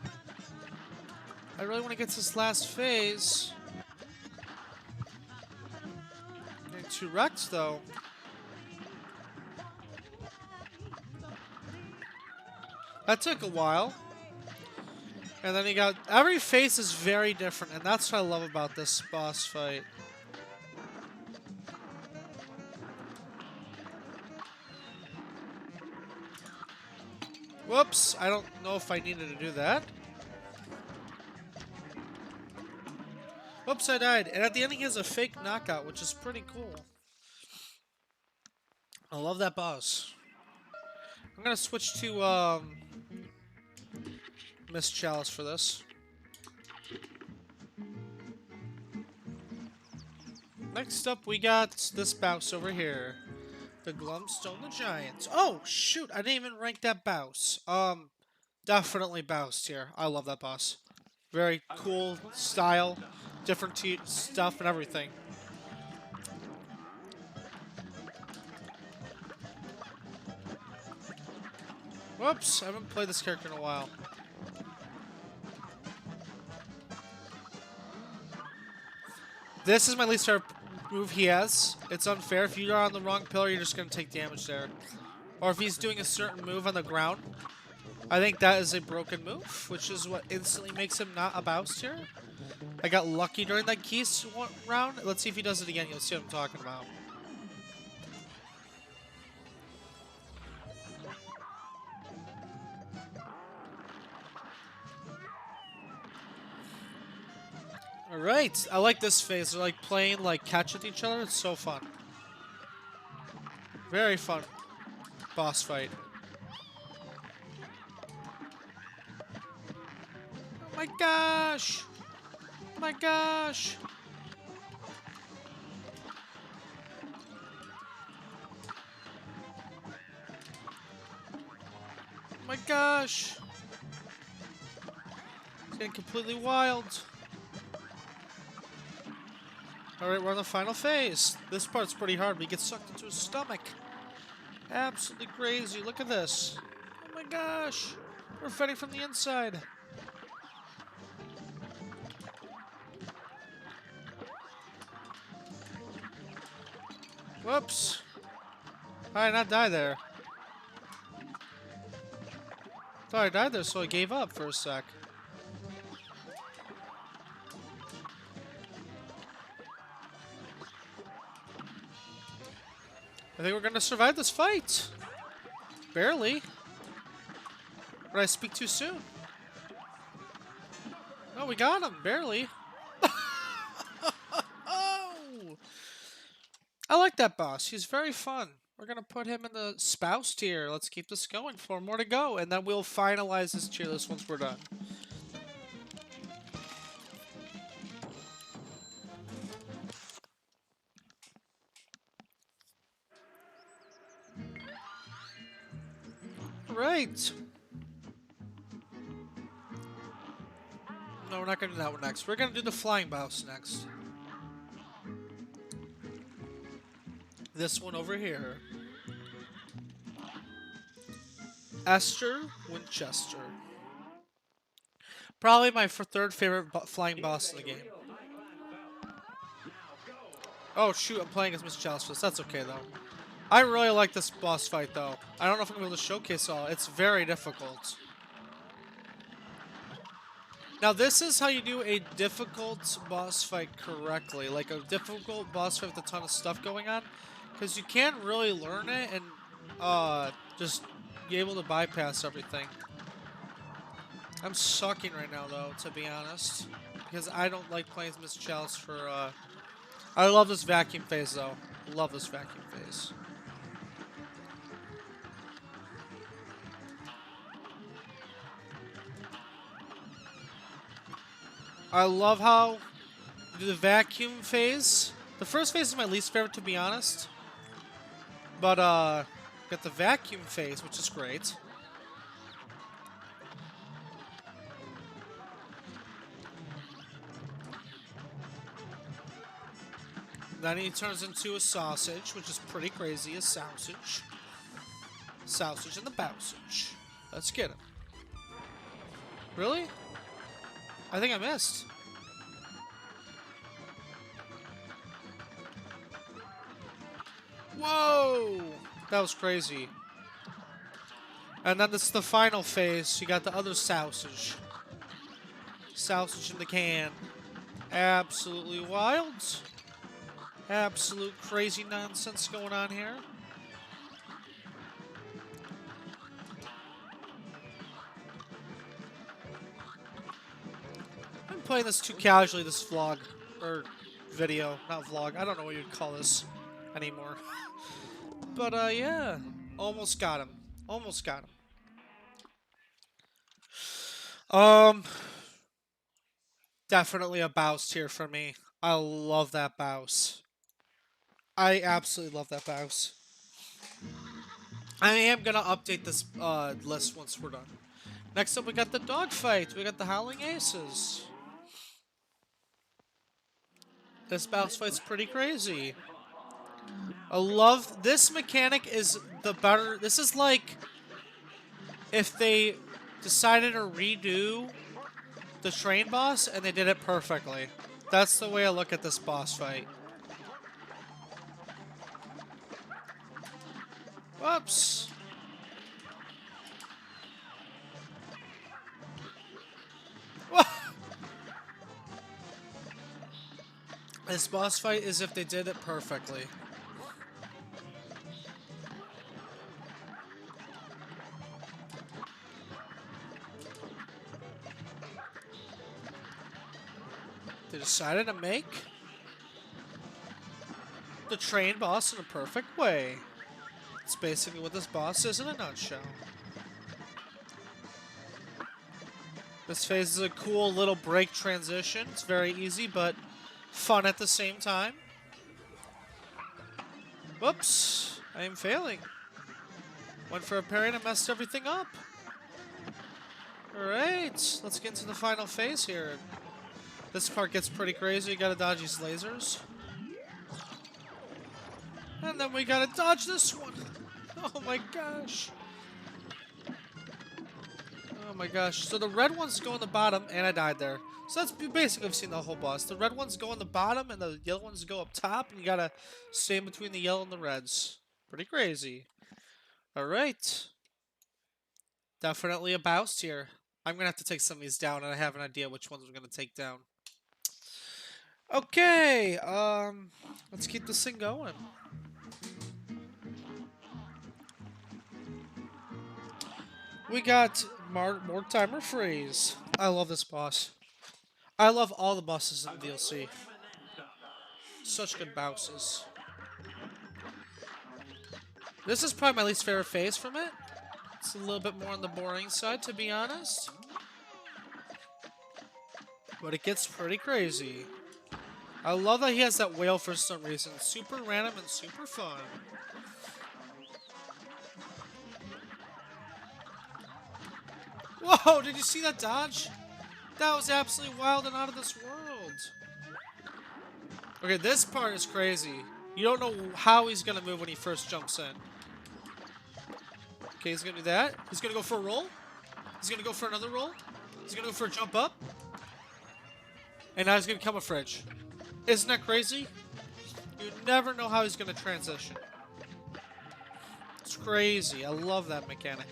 I really want to get to this last phase. Getting too wrecked, though. That took a while. And then you got... Every phase is very different, and that's what I love about this boss fight. Whoops, I don't know if I needed to do that. Whoops, I died. And at the end he has a fake knockout, which is pretty cool. I love that boss. I'm gonna switch to, Miss Chalice for this. Next up, we got this boss over here. The Glumstone the Giant. Oh, shoot. I didn't even rank that boss. Definitely Bouse here. I love that boss. Very cool style. Different stuff and everything. Whoops. I haven't played this character in a while. This is my least favorite move he has. It's unfair. If you are on the wrong pillar, you're just going to take damage there. Or if he's doing a certain move on the ground, I think that is a broken move, which is what instantly makes him not a Bouse tier. I got lucky during that geese round. Let's see if he does it again. You'll see what I'm talking about. Alright, I like this phase. They're like playing like catch with each other. It's so fun. Very fun boss fight. Oh my gosh! Oh my gosh! Oh my gosh! It's getting completely wild. Alright, we're on the final phase. This part's pretty hard, but he gets sucked into his stomach. Absolutely crazy. Look at this. Oh my gosh! We're fighting from the inside. Whoops! I did not die there. Thought I died there, so I gave up for a sec. I think we're gonna survive this fight. Barely. Or did I speak too soon? Oh, we got him. Barely. Oh! I like that boss. He's very fun. We're gonna put him in the spouse tier. Let's keep this going. 4 more to go, and then we'll finalize this tier list once we're done. Right. No, we're not gonna do that one next. We're gonna do the flying boss next. This one over here. Esther Winchester. Probably my third favorite flying boss in the game. Oh shoot, I'm playing as Miss Chalice. That's okay though. I really like this boss fight though. I don't know if I'm going to be able to showcase all. It's very difficult. Now this is how you do a difficult boss fight correctly. Like a difficult boss fight with a ton of stuff going on. Because you can't really learn it and just be able to bypass everything. I'm sucking right now though, to be honest. Because I don't like playing as Miss Chalice for I love this vacuum phase though. Love this vacuum phase. I love how you do the vacuum phase. The first phase is my least favorite, to be honest. But, got the vacuum phase, which is great. Then he turns into a sausage, which is pretty crazy. A sausage. Sausage and the Bowsage. Let's get him. Really? I think I missed. Whoa! That was crazy. And then this is the final phase. You got the other sausage. Sausage in the can. Absolutely wild. Absolute crazy nonsense going on here. I'm playing this too casually, this vlog. Or video, not vlog. I don't know what you'd call this anymore. But, yeah. Almost got him. Almost got him. Definitely a Bows tier for me. I love that Bows. I absolutely love that Bows. I am gonna update this list once we're done. Next up, we got the dogfight. We got the Howling Aces. This boss fight's pretty crazy. I love this mechanic. Is the better. This is like if they decided to redo the train boss and they did it perfectly. That's the way I look at this boss fight. Whoops. This boss fight is if they did it perfectly. They decided to make the train boss in a perfect way. It's basically what this boss is in a nutshell. This phase is a cool little break transition. It's very easy, but fun at the same time. Whoops, I am failing. Went for a parry and I messed everything up. Alright, let's get into the final phase here. This part gets pretty crazy. You gotta dodge these lasers. And then we gotta dodge this one. Oh my gosh. Oh my gosh. So the red ones go on the bottom, and I died there. So that's basically, I've seen the whole boss. The red ones go on the bottom, and the yellow ones go up top, and you gotta stay in between the yellow and the reds. Pretty crazy. Alright. Definitely a boust here. I'm gonna have to take some of these down, and I have an idea which ones we're gonna take down. Okay, let's keep this thing going. We got more timer freeze. I love this boss. I love all the bosses in the DLC. Such good bosses. This is probably my least favorite phase from it. It's a little bit more on the boring side, to be honest. But it gets pretty crazy. I love that he has that whale for some reason. Super random and super fun. Whoa, did you see that dodge? That was absolutely wild and out of this world. Okay, this part is crazy. You don't know how he's going to move when he first jumps in. Okay, he's going to do that. He's going to go for a roll. He's going to go for another roll. He's going to go for a jump up. And now he's going to become a fridge. Isn't that crazy? You never know how he's going to transition. It's crazy. I love that mechanic.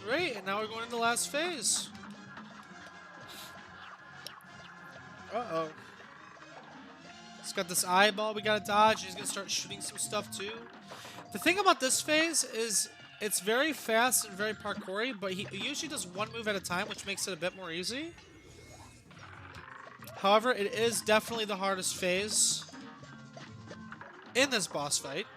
Great, and now we're going into the last phase. Uh-oh. He's got this eyeball we gotta dodge. He's gonna start shooting some stuff too. The thing about this phase is it's very fast and very parkoury, but he usually does one move at a time, which makes it a bit more easy. However, it is definitely the hardest phase in this boss fight.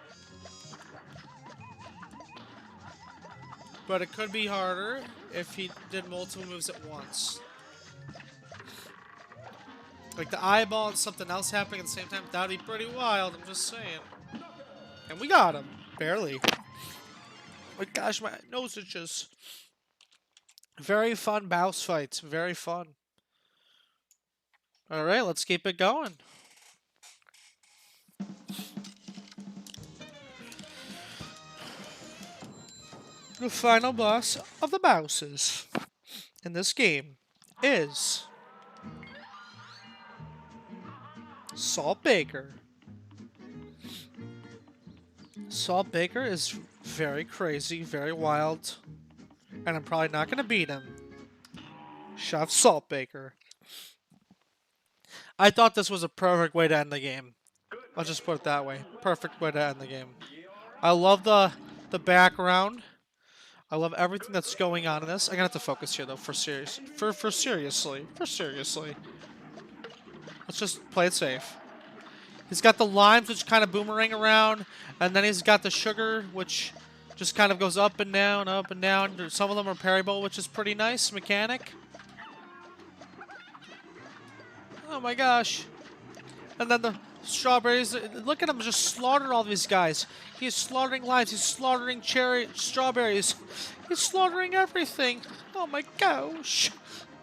But it could be harder if he did multiple moves at once. Like the eyeball and something else happening at the same time. That would be pretty wild, I'm just saying. And we got him. Barely. Oh my gosh, my nose itches. Very fun boss fights. Very fun. Alright, let's keep it going. The final boss of the bosses in this game is Salt Baker. Salt Baker is very crazy, very wild, and I'm probably not going to beat him. Chef Salt Baker. I thought this was a perfect way to end the game. I'll just put it that way. Perfect way to end the game. I love the background. I love everything that's going on in this. I'm gonna have to focus here though, for seriously. Let's just play it safe. He's got the limes, which kind of boomerang around, and then he's got the sugar, which just kind of goes up and down, up and down. Some of them are parryable, which is pretty nice mechanic. Oh my gosh. And then the strawberries. Look at him just slaughter all these guys. He's slaughtering limes. He's slaughtering strawberries. He's slaughtering everything. Oh my gosh.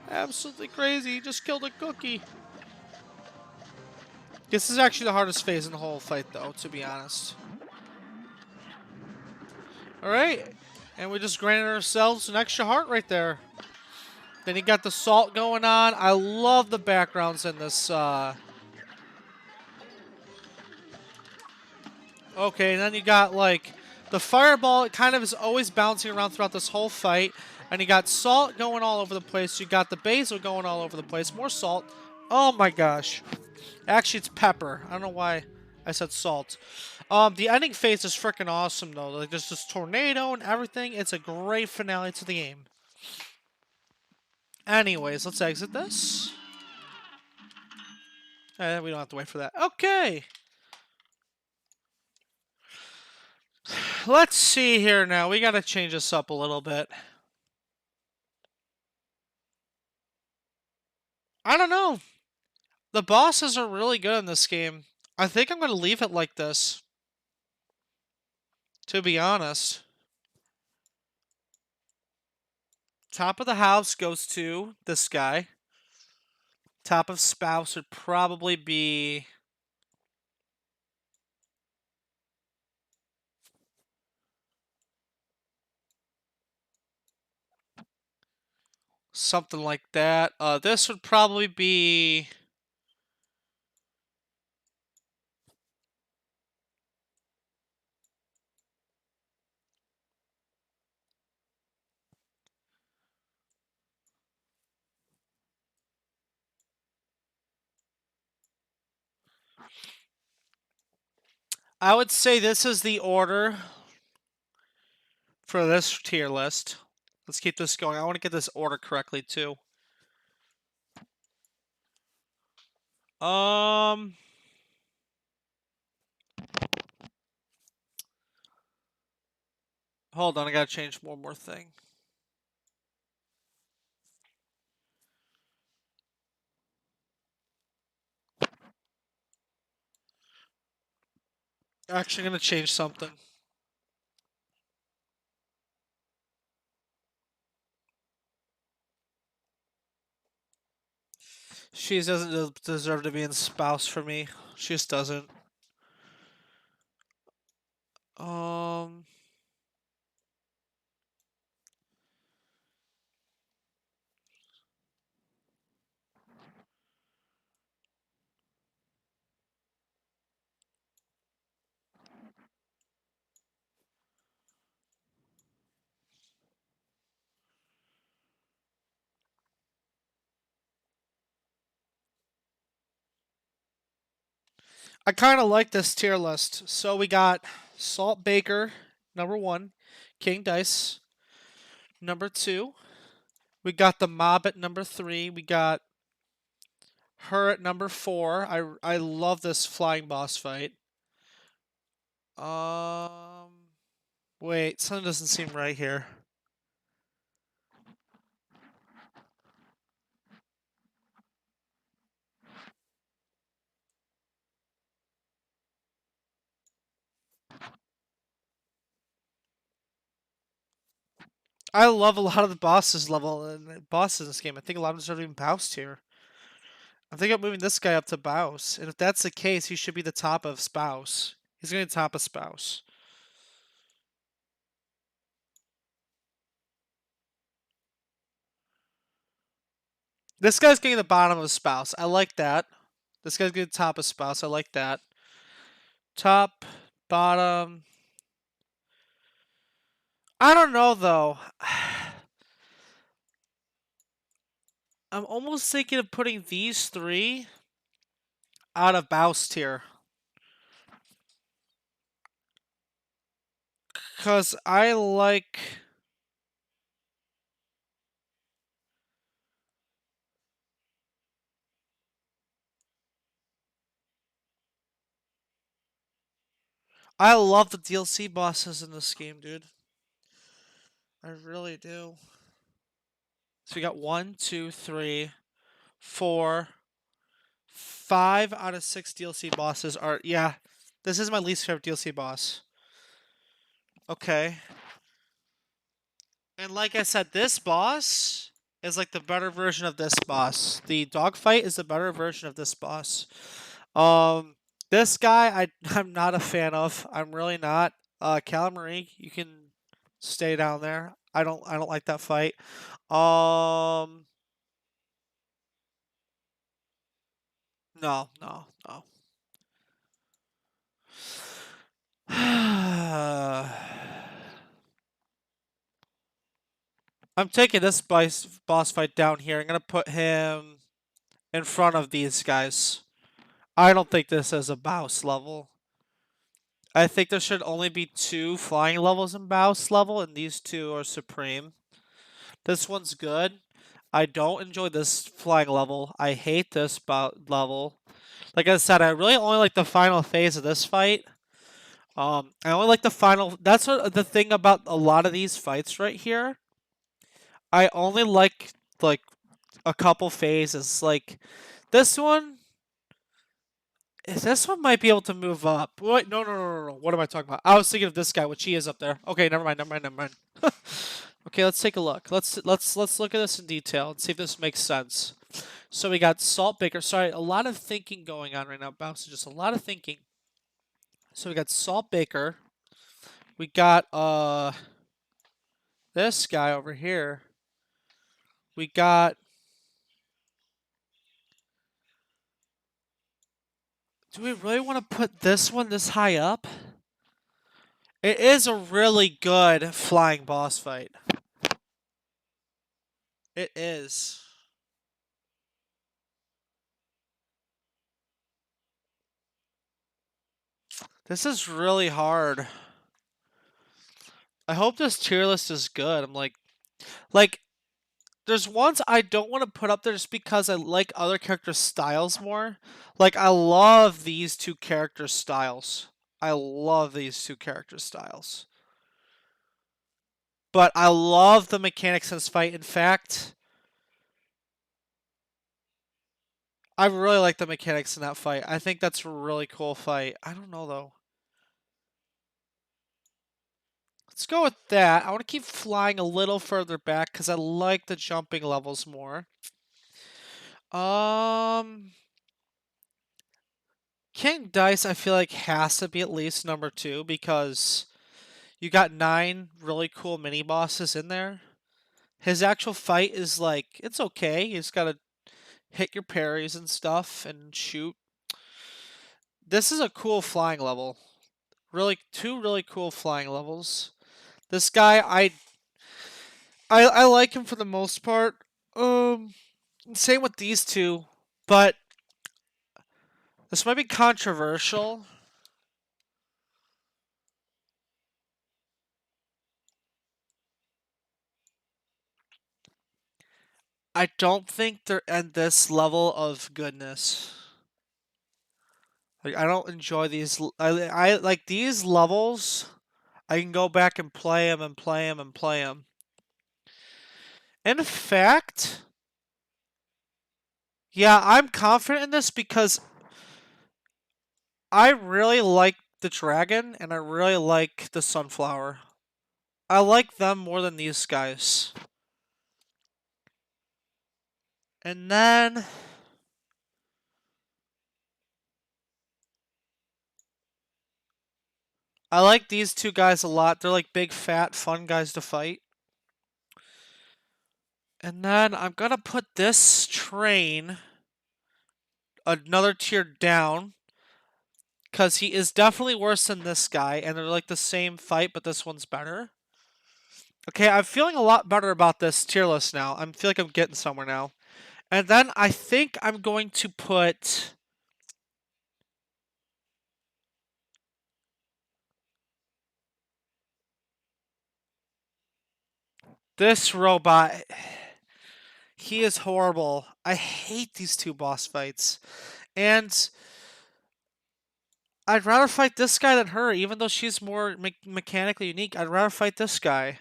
Absolutely crazy. He just killed a cookie. This is actually the hardest phase in the whole fight, though, to be honest. Alright. And we just granted ourselves an extra heart right there. Then you got the salt going on. I love the backgrounds in this. Okay, and then you got like the fireball. It kind of is always bouncing around throughout this whole fight. And you got salt going all over the place. You got the basil going all over the place. More salt. Oh my gosh. Actually, it's pepper. I don't know why I said salt. The ending phase is freaking awesome though. Like there's this tornado and everything. It's a great finale to the game. Anyways, let's exit this. We don't have to wait for that. Okay. Let's see here now. We gotta change this up a little bit. I don't know. The bosses are really good in this game. I think I'm gonna leave it like this. To be honest. Top of the house goes to this guy. Top of spouse would probably be... something like that. This would probably be... I would say this is the order for this tier list. Let's keep this going. I want to get this order correctly too. Hold on, I gotta change one more thing. Actually, gonna change something. She doesn't deserve to be in spouse for me. She just doesn't. Um, I kind of like this tier list. So we got Salt Baker, number 1. King Dice, number 2. We got the Mob at number 3. We got her at number 4. I love this flying boss fight. Wait, something doesn't seem right here. I love a lot of the bosses bosses in this game. I think a lot of them deserve to be Bouse tier. I think I'm moving this guy up to Bouse, and if that's the case, he should be the top of Spouse. He's going to top of Spouse. This guy's getting the bottom of Spouse. I like that. This guy's getting top of Spouse. I like that. Top, bottom. I don't know though. I'm almost thinking of putting these 3 out of Bouse tier. Because I like... I love the DLC bosses in this game, dude. I really do. So we got 1, 2, 3, 4, 5 out of 6 DLC bosses are... Yeah, this is my least favorite DLC boss. Okay. And like I said, this boss is like the better version of this boss. The dogfight is the better version of this boss. This guy I'm not a fan of. I'm really not. Calamari, you can stay down there. I don't like that fight. No, no, no. I'm taking this boss fight down here. I'm gonna put him in front of these guys. I don't think this is a Baus level. I think there should only be 2 flying levels in Baus level, and these 2 are supreme. This one's good. I don't enjoy this flying level. I hate this level. Like I said, I really only like the final phase of this fight. I only like the final. That's what the thing about a lot of these fights right here. I only like a couple phases. Like this one. This one might be able to move up. Wait, no, no, no, no, no. What am I talking about? I was thinking of this guy, which he is up there. Okay, never mind, never mind, never mind. Okay, let's take a look. Let's look at this in detail and see if this makes sense. So we got Salt Baker. Sorry, a lot of thinking going on right now. Bounce, just a lot of thinking. So we got Salt Baker. We got this guy over here. We got. Do we really want to put this one this high up? It is a really good flying boss fight. It is. This is really hard. I hope this tier list is good. I'm like, there's ones I don't want to put up there just because I like other character styles more. Like, I love these 2 character styles. I love these 2 character styles. But I love the mechanics in this fight. In fact, I really like the mechanics in that fight. I think that's a really cool fight. I don't know, though. Let's go with that. I want to keep flying a little further back because I like the jumping levels more. King Dice, I feel like has to be at least number 2 because you got 9 really cool mini bosses in there. His actual fight is like, it's okay. You just gotta hit your parries and stuff and shoot. This is a cool flying level. Really, 2 really cool flying levels. This guy, I like him for the most part. Same with these 2, but this might be controversial. I don't think they're at this level of goodness. Like, I don't enjoy these. I like these levels. I can go back and play them and play them and play them. In fact, yeah, I'm confident in this because I really like the dragon and I really like the sunflower. I like them more than these guys. And then I like these 2 guys a lot. They're like big, fat, fun guys to fight. And then I'm gonna put this train another tier down because he is definitely worse than this guy, and they're like the same fight, but this one's better. Okay, I'm feeling a lot better about this tier list now. I feel like I'm getting somewhere now. And then I think I'm going to put this robot. He is horrible. I hate these 2 boss fights. And I'd rather fight this guy than her, even though she's more mechanically unique. I'd rather fight this guy.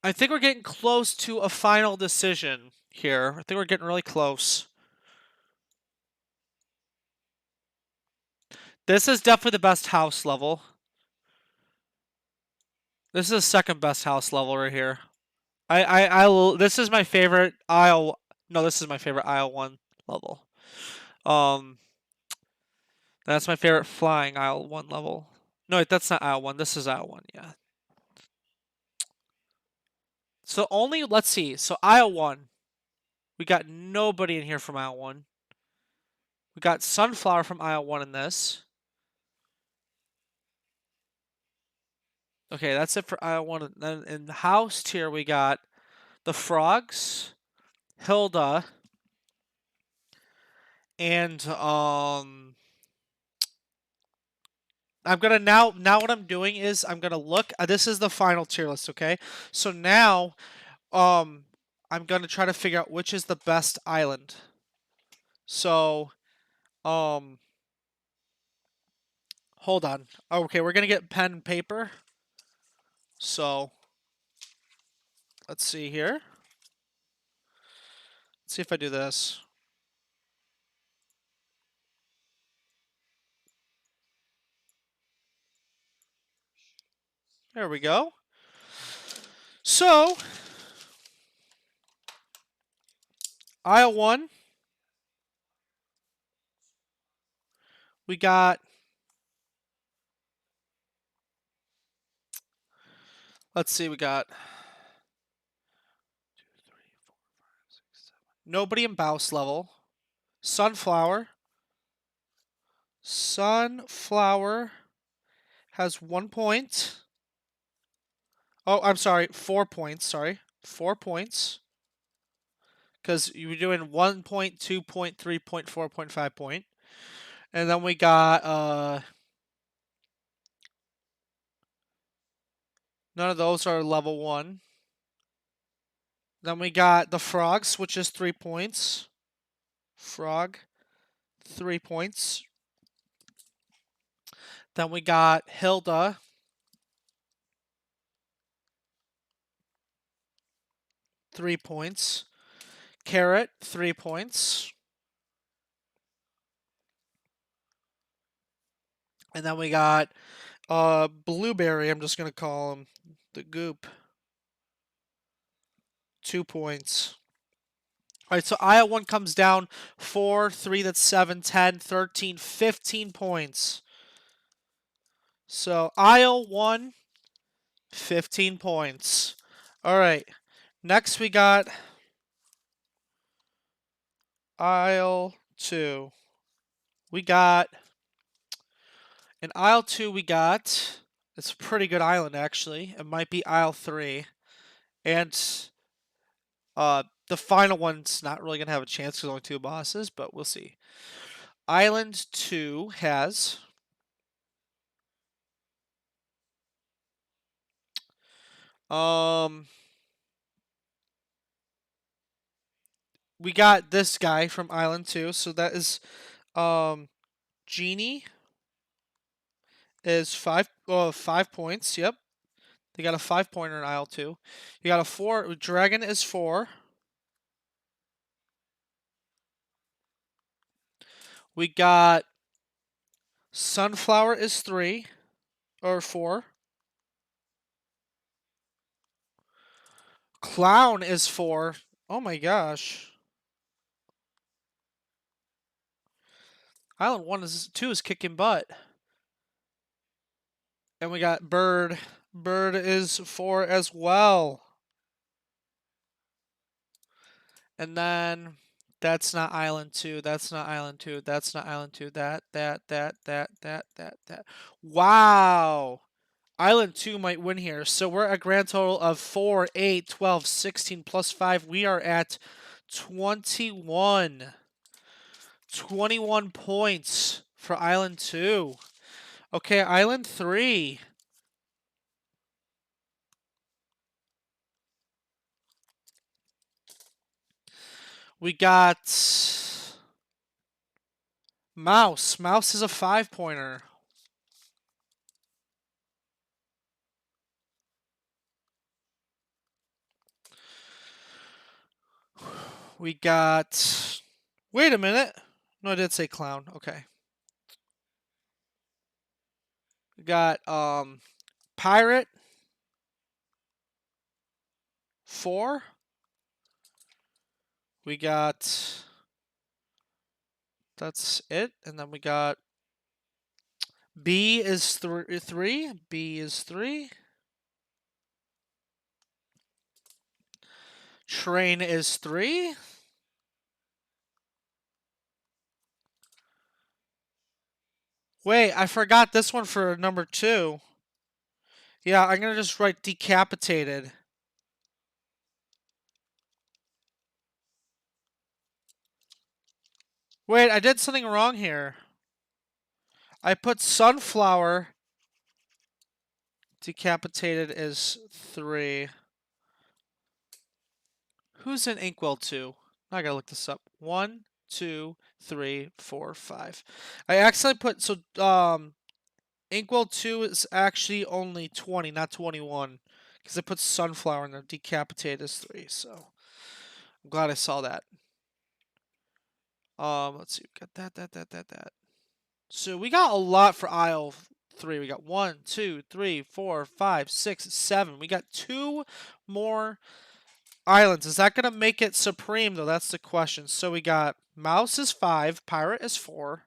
I think we're getting close to a final decision here. I think we're getting really close. This is definitely the best house level. This is the second best house level right here. This is my favorite aisle. No, this is my favorite aisle 1 level. That's my favorite flying aisle 1 level. No, wait, that's not aisle 1. This is aisle 1, yeah. So only, let's see. So aisle 1. We got nobody in here from aisle 1. We got Sunflower from aisle 1 in this. Okay, that's it for aisle 1. And then in the house tier, we got the Frogs, Hilda, and I'm gonna now what I'm doing is I'm gonna look. This is the final tier list, okay? So now I'm gonna try to figure out which is the best island. So hold on. Okay, we're gonna get pen and paper. So let's see here. Let's see if I do this. There we go. So aisle 1, we got. Let's see, we got nobody in Bouse level. Sunflower. Sunflower has 1 point. Oh, I'm sorry, 4 points. Sorry, 4 points. Because you were doing 1 point, 2 point, 3 point, 4 point, 5 point. And then we got none of those are level 1. Then we got the Frogs, which is 3 points. Frog, 3 points. Then we got Hilda. 3 points. Carrot, 3 points. And then we got Blueberry, I'm just going to call him the Goop. 2 points. All right, so aisle 1 comes down 4, 3, that's 7, 10, 13, 15 points. So aisle 1, 15 points. All right, next we got aisle 2. We got, in aisle 2, we got, it's a pretty good island actually. It might be aisle 3. And the final one's not really going to have a chance because only 2 bosses, but we'll see. Island 2 has we got this guy from Island 2, so that is Genie is 5 points. Yep. They got a 5-pointer in aisle 2. You got a 4. Dragon is 4. We got Sunflower is 3 or 4. Clown is 4. Oh my gosh. Island 1 is 2 is kicking butt. And we got Bird. Bird is 4 as well. And then that's not Island 2. That's not Island 2. That's not Island 2. That. Wow. Island 2 might win here. So we're at a grand total of 4, 8, 12, 16 plus 5. We are at 21. 21 points for Island 2. Okay, Island 3. We got Mouse. Mouse is a 5-pointer. We got. Wait a minute. No, I did say clown. Okay. We got Pirate. 4. We got. That's it. And then we got B is 3. B is 3. Train is 3. Wait, I forgot this one for number 2. Yeah, I'm gonna just write decapitated. Wait, I did something wrong here. I put sunflower. Decapitated is 3. Who's in Inkwell 2? I gotta look this up. 1, 2, 3, 4, 5. I accidentally put Inkwell 2 is actually only 20, not 21. Because I put sunflower in there. Decapitated is 3, so I'm glad I saw that. Let's see, we got that. So we got a lot for aisle 3. We got 1, 2, 3, 4, 5, 6, 7. We got 2 more islands. Is that going to make it supreme, though? That's the question. So we got mouse is 5, pirate is 4.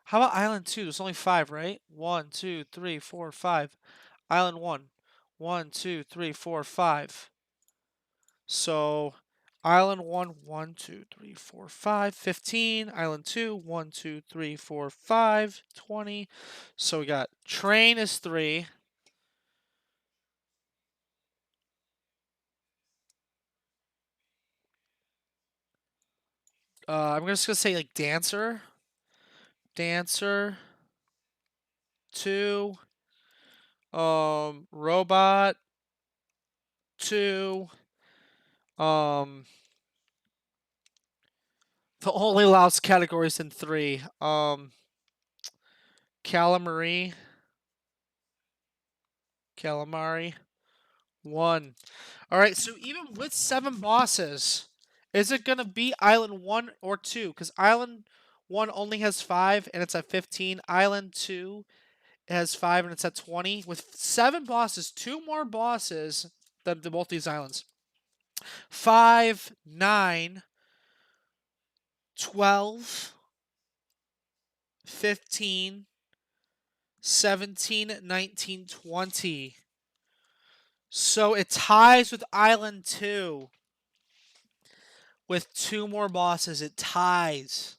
How about island 2? There's only 5, right? 1, 2, 3, 4, 5. Island 1. 1, 2, 3, 4, 5. So island 1, 1, 2, 3, 4, 5, 15. Island 2, 1, 2, 3, 4, 5, 20. So we got train is 3. I'm just gonna say like dancer. Dancer 2. Robot 2. Um, the only allows categories in 3. Calamari. Calamari 1. All right, so even with 7 bosses, is it gonna be Island 1 or 2? Because Island 1 only has 5 and it's at 15. Island 2 has 5 and it's at 20. With 7 bosses, 2 more bosses than both these islands. 5, 9, 12, 15, 17, 19, 20. So it ties with Island 2. With 2 more bosses, it ties.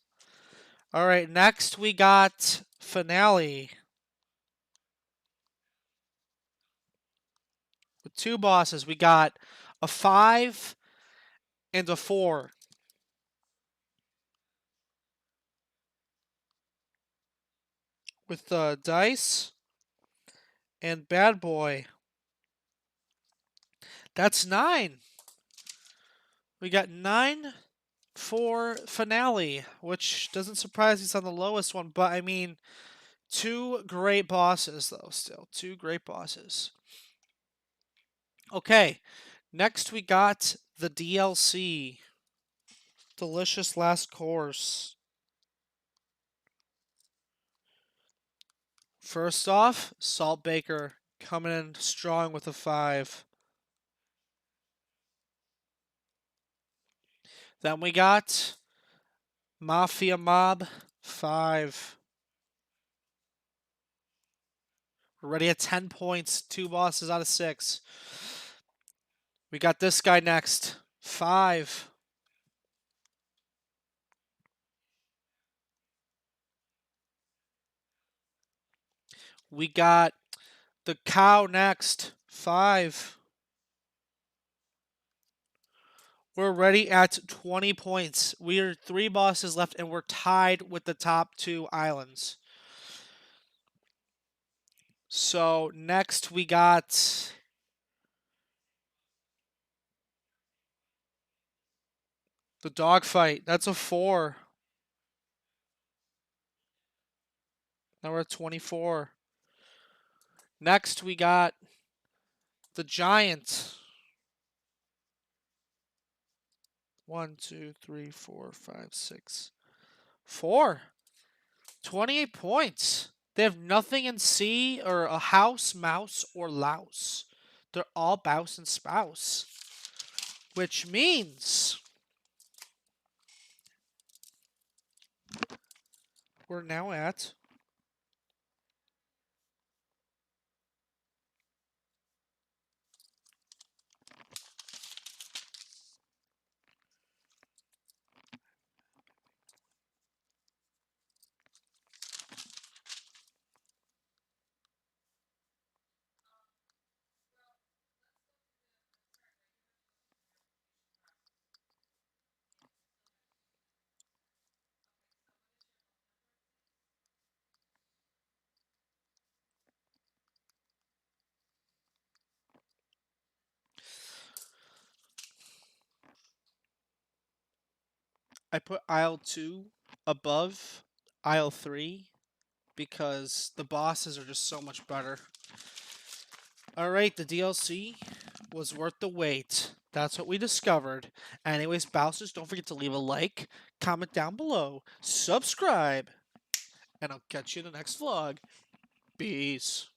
All right, next we got Finale. With 2 bosses, we got a 5 and a 4. With Dice and Bad Boy. That's 9. We got 9 for Finale, which doesn't surprise me it's on the lowest one, but I mean, 2 great bosses, though, still. 2 great bosses. Okay, next we got the DLC. Delicious Last Course. First off, Salt Baker coming in strong with a 5. Then we got Mafia Mob 5. We're ready at 10 points, 2 bosses out of 6. We got this guy next, 5. We got the cow next, 5. We're ready at 20 points. We are 3 bosses left, and we're tied with the top 2 islands. So next we got the dogfight. That's a 4. Now we're at 24. Next we got the giant. 1, 2, 3, 4, 5, 6, 4. 28 points. They have nothing in C or a house, mouse, or louse. They're all bouse and spouse. Which means we're now at I put aisle 2 above aisle 3 because the bosses are just so much better. Alright, the DLC was worth the wait. That's what we discovered. Anyways, Bowsers, don't forget to leave a like, comment down below, subscribe, and I'll catch you in the next vlog. Peace.